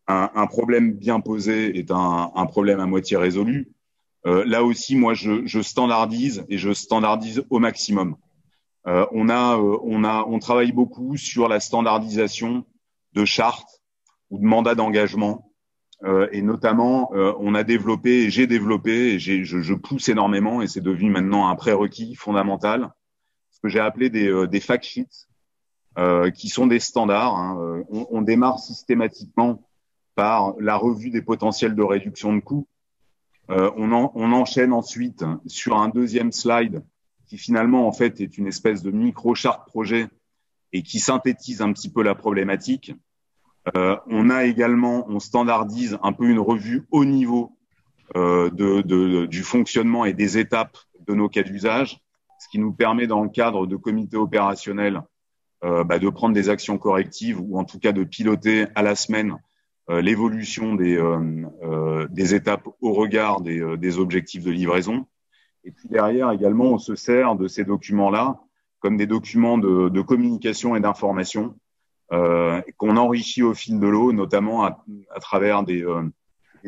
un problème bien posé est un problème à moitié résolu. Là aussi, moi, je standardise et je standardise au maximum. On travaille beaucoup sur la standardisation de chartes ou de mandats d'engagement. Et notamment, on a développé, et j'ai développé, et je pousse énormément, et c'est devenu maintenant un prérequis fondamental, ce que j'ai appelé des fact sheets, qui sont des standards. On démarre systématiquement par la revue des potentiels de réduction de coûts. On enchaîne ensuite sur un deuxième slide qui finalement en fait est une espèce de micro-charte projet et qui synthétise un petit peu la problématique. On standardise un peu une revue au niveau du fonctionnement et des étapes de nos cas d'usage, ce qui nous permet dans le cadre de comités opérationnels de prendre des actions correctives ou en tout cas de piloter à la semaine l'évolution des étapes au regard des objectifs de livraison. Et puis derrière également, on se sert de ces documents-là comme des documents de communication et d'information qu'on enrichit au fil de l'eau, notamment à travers des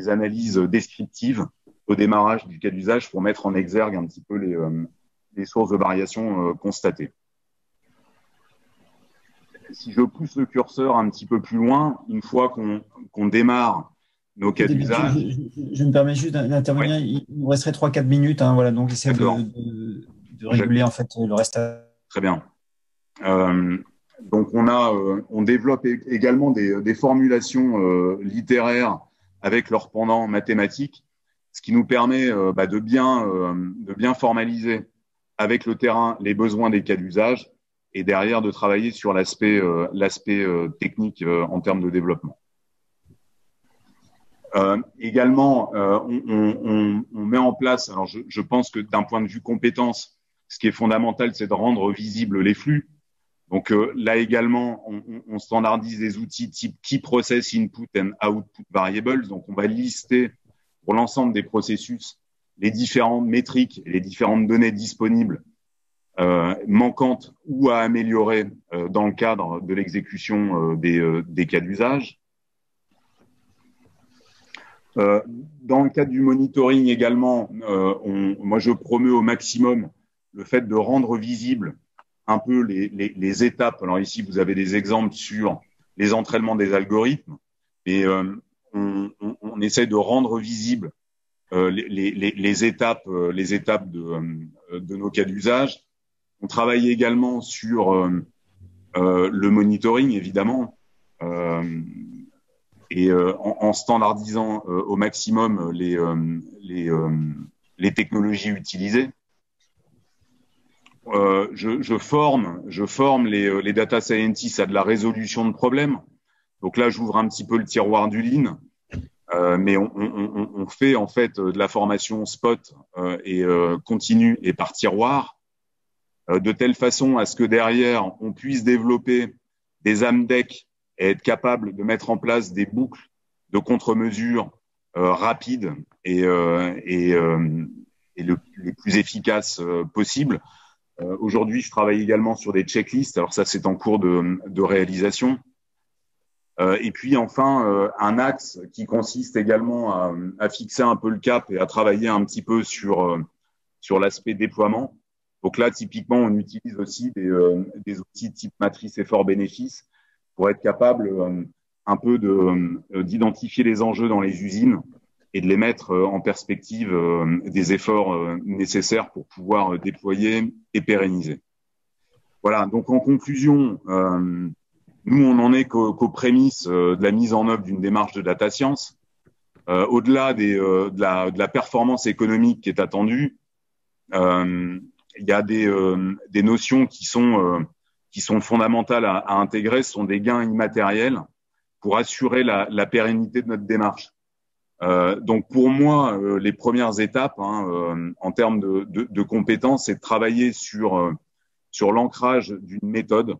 analyses descriptives au démarrage du cas d'usage pour mettre en exergue un petit peu les sources de variation constatées. Si je pousse le curseur un petit peu plus loin, une fois qu'on démarre nos cas d'usage… Je me permets juste d'intervenir, ouais. Il nous resterait 3-4 minutes, hein, voilà, donc j'essaie de réguler en fait le reste. Très bien. Donc on développe également des formulations littéraires avec leur pendant mathématique, ce qui nous permet de bien formaliser avec le terrain les besoins des cas d'usage et derrière de travailler sur l'aspect technique en termes de développement. Également, on met en place, alors je pense que d'un point de vue compétence, ce qui est fondamental, c'est de rendre visibles les flux. Donc là également, on standardise des outils type Key Process Input and Output Variables. Donc on va lister pour l'ensemble des processus les différentes métriques et les différentes données disponibles manquantes ou à améliorer dans le cadre de l'exécution des cas d'usage. Dans le cadre du monitoring également, moi je promeux au maximum le fait de rendre visible un peu les étapes. Alors ici, vous avez des exemples sur les entraînements des algorithmes, et on essaie de rendre visible les étapes de nos cas d'usage. On travaille également sur le monitoring, évidemment, et en standardisant au maximum les technologies utilisées. Je forme les data scientists à de la résolution de problèmes. Donc là, j'ouvre un petit peu le tiroir du Lean, mais on fait en fait de la formation spot et continue et par tiroir, de telle façon à ce que derrière, on puisse développer des AMDEC et être capable de mettre en place des boucles de contre-mesures rapides et les plus efficaces possibles. Aujourd'hui, je travaille également sur des checklists. Alors ça, c'est en cours de réalisation. Et puis enfin, un axe qui consiste également à fixer un peu le cap et à travailler un petit peu sur l'aspect déploiement. Donc là, typiquement, on utilise aussi des outils type matrice effort-bénéfice pour être capable un peu d'identifier les enjeux dans les usines et de les mettre en perspective des efforts nécessaires pour pouvoir déployer et pérenniser. Voilà, donc en conclusion, nous, on n'en est qu'aux prémices de la mise en œuvre d'une démarche de data science. Au-delà de la performance économique qui est attendue, il y a des notions qui sont fondamentales à intégrer, ce sont des gains immatériels pour assurer la pérennité de notre démarche. Donc pour moi, les premières étapes en termes de compétences, c'est de travailler sur l'ancrage d'une méthode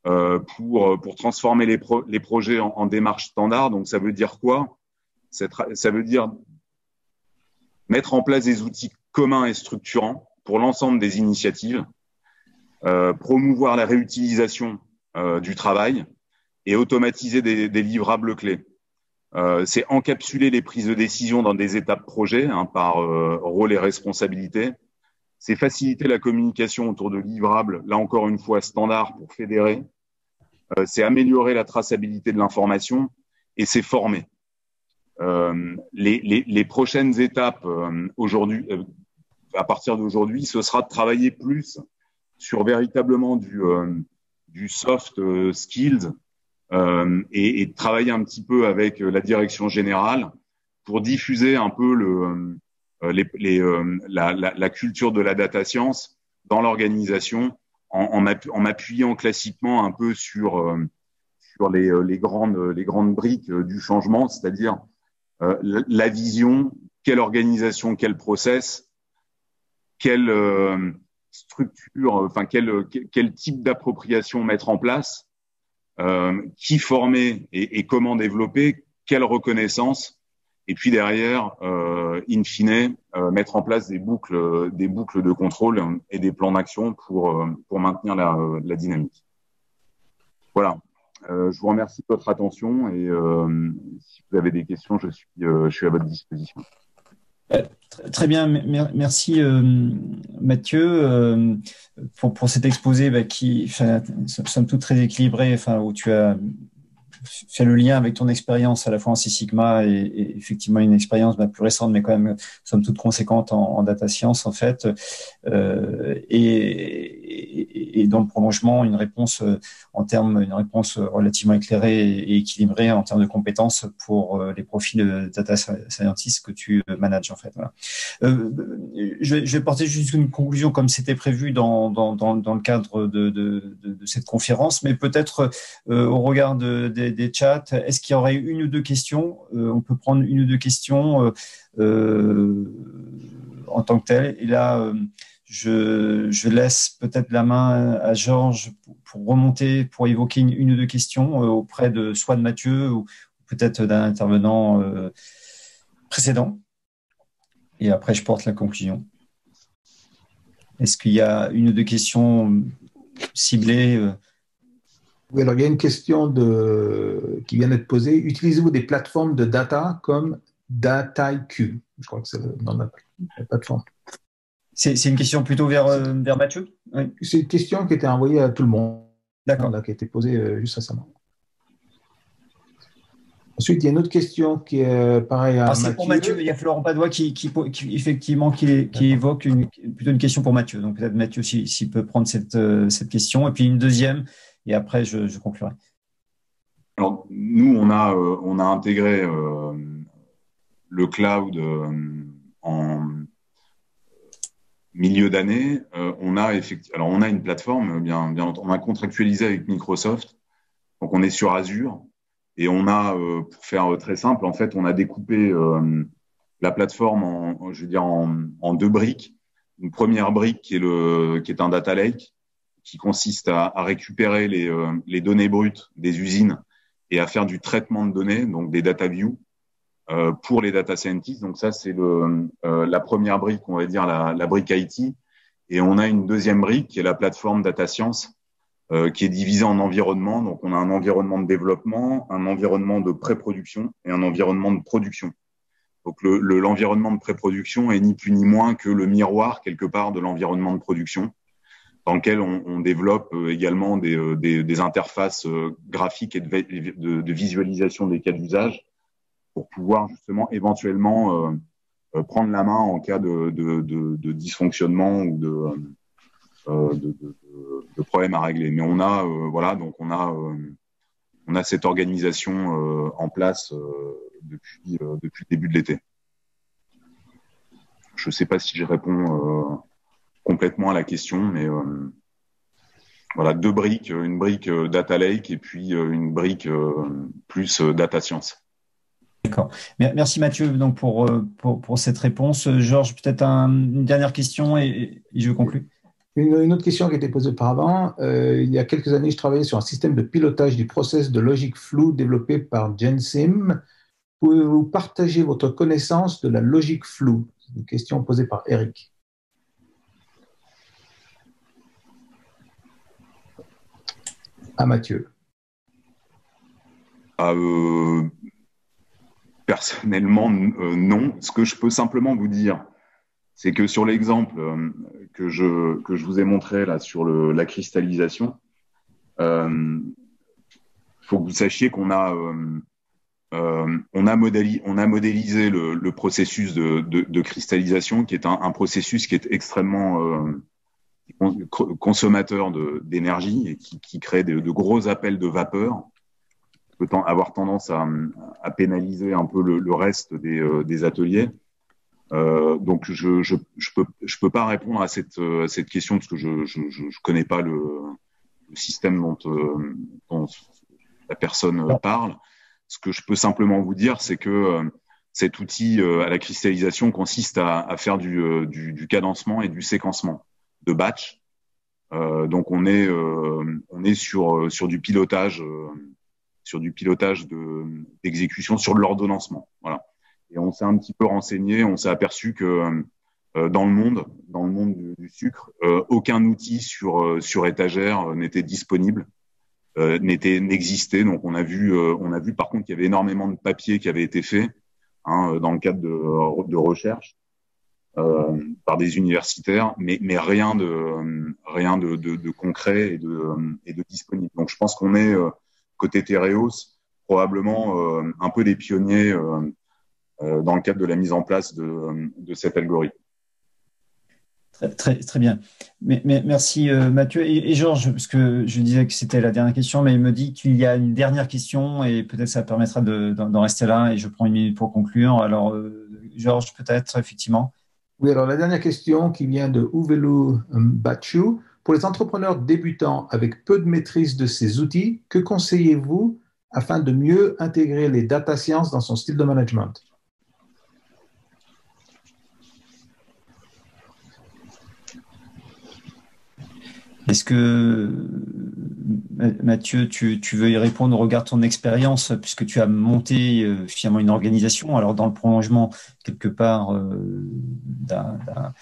pour transformer les projets en démarche standard. Donc ça veut dire quoi? Ça veut dire mettre en place des outils communs et structurants pour l'ensemble des initiatives, promouvoir la réutilisation du travail et automatiser des livrables clés. C'est encapsuler les prises de décision dans des étapes projet par rôle et responsabilité. C'est faciliter la communication autour de livrables, là encore une fois standard pour fédérer. C'est améliorer la traçabilité de l'information et c'est former. Les prochaines étapes aujourd'hui, à partir d'aujourd'hui, ce sera de travailler plus sur véritablement du soft skills et de travailler un petit peu avec la direction générale pour diffuser un peu la culture de la data science dans l'organisation en m'appuyant classiquement un peu sur les grandes briques du changement, c'est-à-dire la vision, quelle organisation, quel process, quelle structure, enfin quel type d'appropriation mettre en place, qui former et comment développer, quelle reconnaissance, et puis derrière, in fine, mettre en place des boucles de contrôle et des plans d'action pour maintenir la dynamique. Voilà. Je vous remercie de votre attention et si vous avez des questions, je suis à votre disposition. Très bien, merci Mathieu pour cet exposé qui, somme toute, très équilibré, où tu as fait le lien avec ton expérience à la fois en Six Sigma et effectivement une expérience plus récente, mais quand même somme toute conséquente en data science en fait, et dans le prolongement une réponse relativement éclairée et équilibrée en termes de compétences pour les profils de data scientist que tu manages en fait. Voilà. Je vais porter juste une conclusion comme c'était prévu dans le cadre de cette conférence, mais peut-être au regard des chats, est-ce qu'il y aurait une ou deux questions? On peut prendre une ou deux questions en tant que telles. Et là, je laisse peut-être la main à Georges pour remonter, pour évoquer une ou deux questions auprès de soit de Mathieu ou peut-être d'un intervenant précédent. Et après, je porte la conclusion. Est-ce qu'il y a une ou deux questions ciblées? Oui, alors il y a une question qui vient d'être posée. Utilisez-vous des plateformes de data comme DataIQ? Je crois que c'est le nom de la plateforme. C'est une question plutôt vers Mathieu? Oui. C'est une question qui a été envoyée à tout le monde. D'accord. Qui a été posée juste récemment. Ensuite, il y a une autre question qui est pareille à Mathieu. C'est pour Mathieu. Il y a Florent Padois qui effectivement évoque plutôt une question pour Mathieu. Donc peut-être Mathieu s'il peut prendre cette question. Et puis une deuxième. Et après, je conclurai. Alors, nous, on a intégré le cloud en milieu d'année. On a une plateforme, bien entendu, on a contractualisé avec Microsoft. Donc, on est sur Azure. Et on a, pour faire très simple, en fait, on a découpé la plateforme en deux briques. Une première brique qui est un data lake, qui consiste à récupérer les données brutes des usines et à faire du traitement de données, donc des data views, pour les data scientists. Donc ça, c'est la première brique, on va dire la brique IT. Et on a une deuxième brique qui est la plateforme data science, qui est divisée en environnements. Donc on a un environnement de développement, un environnement de pré-production et un environnement de production. Donc l'environnement de pré-production est ni plus ni moins que le miroir quelque part de l'environnement de production, dans lequel on développe également des interfaces graphiques et de visualisation des cas d'usage pour pouvoir justement éventuellement prendre la main en cas de dysfonctionnement ou de problèmes à régler. Mais on a donc on a cette organisation en place depuis le début de l'été. Je ne sais pas si je réponds complètement à la question, mais voilà, deux briques, une brique data lake et puis une brique plus data science. D'accord. Merci Mathieu donc pour cette réponse. Georges, peut-être une dernière question et je conclue. Une autre question qui a été posée auparavant. Il y a quelques années, je travaillais sur un système de pilotage du process de logique floue développé par Gensim. Pouvez-vous partager votre connaissance de la logique floue? C'est une question posée par Eric. À Mathieu. Personnellement, non. Ce que je peux simplement vous dire, c'est que sur l'exemple que je vous ai montré là sur la cristallisation, faut que vous sachiez qu'on a modélisé le processus de cristallisation, qui est un processus qui est extrêmement consommateur d'énergie et qui crée de gros appels de vapeur, peut avoir tendance à pénaliser un peu le reste des ateliers. Donc je peux pas répondre à cette question parce que je connais pas le système dont la personne parle. Ce que je peux simplement vous dire, c'est que cet outil à la cristallisation consiste à faire du cadencement et du séquencement de batch. Donc on est sur du pilotage sur du pilotage d'exécution, sur de l'ordonnancement. Voilà. Et on s'est un petit peu renseigné, on s'est aperçu que dans le monde du sucre, aucun outil sur étagère n'était disponible, n'existait. Donc on a vu par contre qu'il y avait énormément de papiers qui avaient été faits dans le cadre de recherche par des universitaires, mais rien de concret et de disponible. Donc je pense qu'on est côté Tereos probablement un peu des pionniers dans le cadre de la mise en place de cet algorithme. Très bien. Mais merci Mathieu. Et Georges, parce que je disais que c'était la dernière question, mais il me dit qu'il y a une dernière question et peut-être ça permettra d'en rester là et je prends une minute pour conclure. Alors, Georges, peut-être, effectivement. Oui, alors la dernière question qui vient de Uvelu Bachu. Pour les entrepreneurs débutants avec peu de maîtrise de ces outils, que conseillez-vous afin de mieux intégrer les data science dans son style de management? Est-ce que, Mathieu, tu veux y répondre au regard de ton expérience, puisque tu as monté finalement une organisation, alors dans le prolongement, quelque part, d'un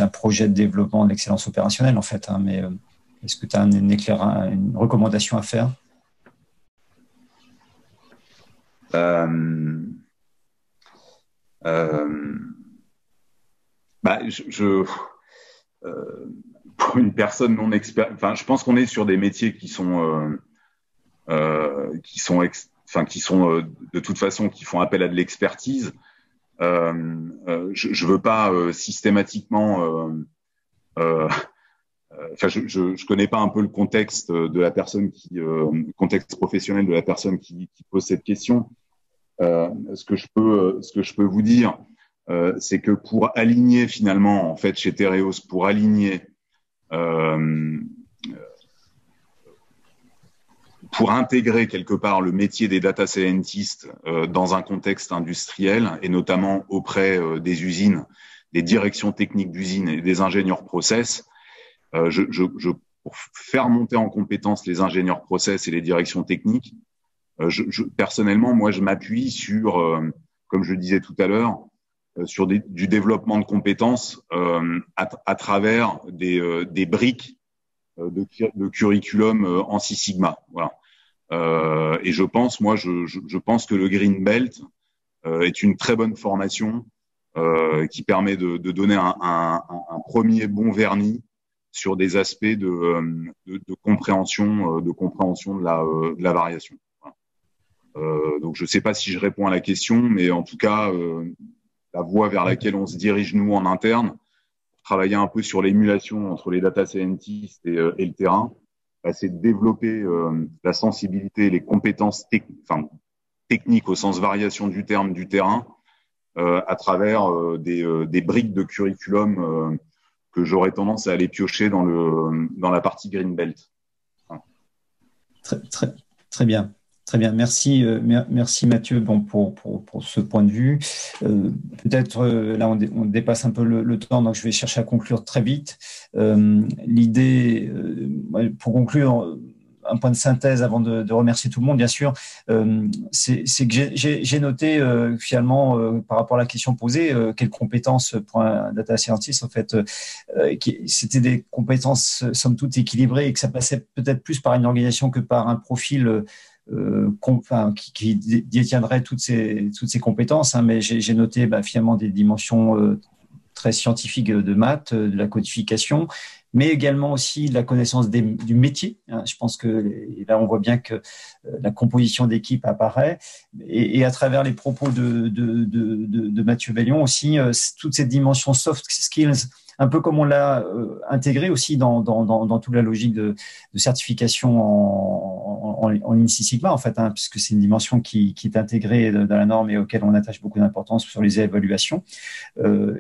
projet de développement de l'excellence opérationnelle, en fait, mais est-ce que tu as une recommandation à faire? Pour une personne non experte, enfin, je pense qu'on est sur des métiers qui sont de toute façon qui font appel à de l'expertise. Je veux pas systématiquement. Enfin, je connais pas un peu le contexte de la personne contexte professionnel de la personne qui pose cette question. Ce que je peux vous dire, c'est que pour aligner finalement, en fait, chez Tereos, pour aligner pour intégrer quelque part le métier des data scientists dans un contexte industriel et notamment auprès des usines, des directions techniques d'usines et des ingénieurs process, pour faire monter en compétence les ingénieurs process et les directions techniques, personnellement, moi, je m'appuie sur, comme je le disais tout à l'heure, sur du développement de compétences à travers des briques de curriculum en Six Sigma. Voilà. Et je pense que le Green Belt est une très bonne formation qui permet de donner un premier bon vernis sur des aspects de compréhension de la variation. Voilà. Donc je ne sais pas si je réponds à la question, mais en tout cas la voie vers laquelle on se dirige nous en interne, travailler un peu sur l'émulation entre les data scientists et le terrain, c'est de développer la sensibilité et les compétences techniques au sens variation du terme du terrain à travers des briques de curriculum que j'aurais tendance à aller piocher dans la partie Green Belt. Voilà. Très bien. Très bien, merci Mathieu pour ce point de vue. Peut-être là on dépasse un peu le temps, donc je vais chercher à conclure très vite. L'idée, pour conclure, un point de synthèse avant de remercier tout le monde, bien sûr, c'est que j'ai noté finalement par rapport à la question posée, quelles compétences pour un data scientist en fait, c'était des compétences somme toute équilibrées et que ça passait peut-être plus par une organisation que par un profil qui détiendrait toutes ces compétences, mais j'ai noté finalement des dimensions très scientifiques de maths, de la codification, mais également aussi de la connaissance du métier. Je pense que là, on voit bien que la composition d'équipe apparaît, et à travers les propos de Mathieu Bellion aussi, toute cette dimension soft skills, un peu comme on l'a intégré aussi dans toute la logique de certification en Lean Six Sigma, en fait, puisque c'est une dimension qui est intégrée dans la norme et auquel on attache beaucoup d'importance sur les évaluations.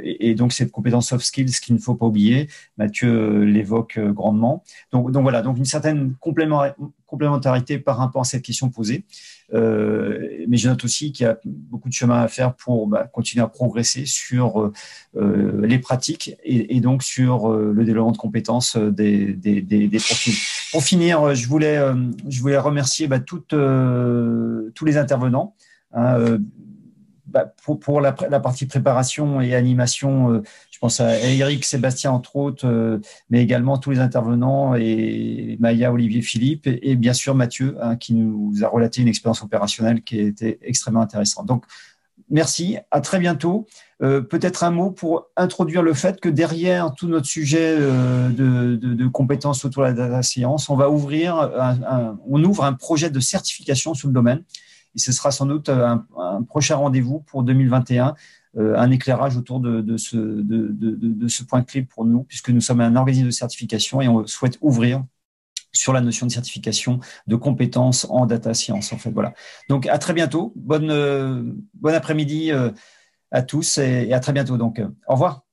Et donc, cette compétence soft skills qu'il ne faut pas oublier, Mathieu l'évoque grandement. Donc voilà, donc une certaine complémentarité par rapport à cette question posée. Mais je note aussi qu'il y a beaucoup de chemin à faire pour continuer à progresser sur les pratiques et donc sur le développement de compétences des profils. Pour finir, je voulais remercier tous les intervenants. Pour la partie préparation et animation, je pense à Eric, Sébastien entre autres, mais également tous les intervenants et Maya, Olivier, Philippe et bien sûr Mathieu qui nous a relaté une expérience opérationnelle qui était extrêmement intéressante. Donc merci, à très bientôt. Peut-être un mot pour introduire le fait que derrière tout notre sujet de compétences autour de la data science, on ouvre un projet de certification sur le domaine. Et ce sera sans doute un prochain rendez-vous pour 2021, un éclairage autour de ce point clé pour nous, puisque nous sommes un organisme de certification et on souhaite ouvrir sur la notion de certification de compétences en data science. En fait, voilà. Donc, à très bientôt. Bon après-midi à tous et à très bientôt. Donc, au revoir.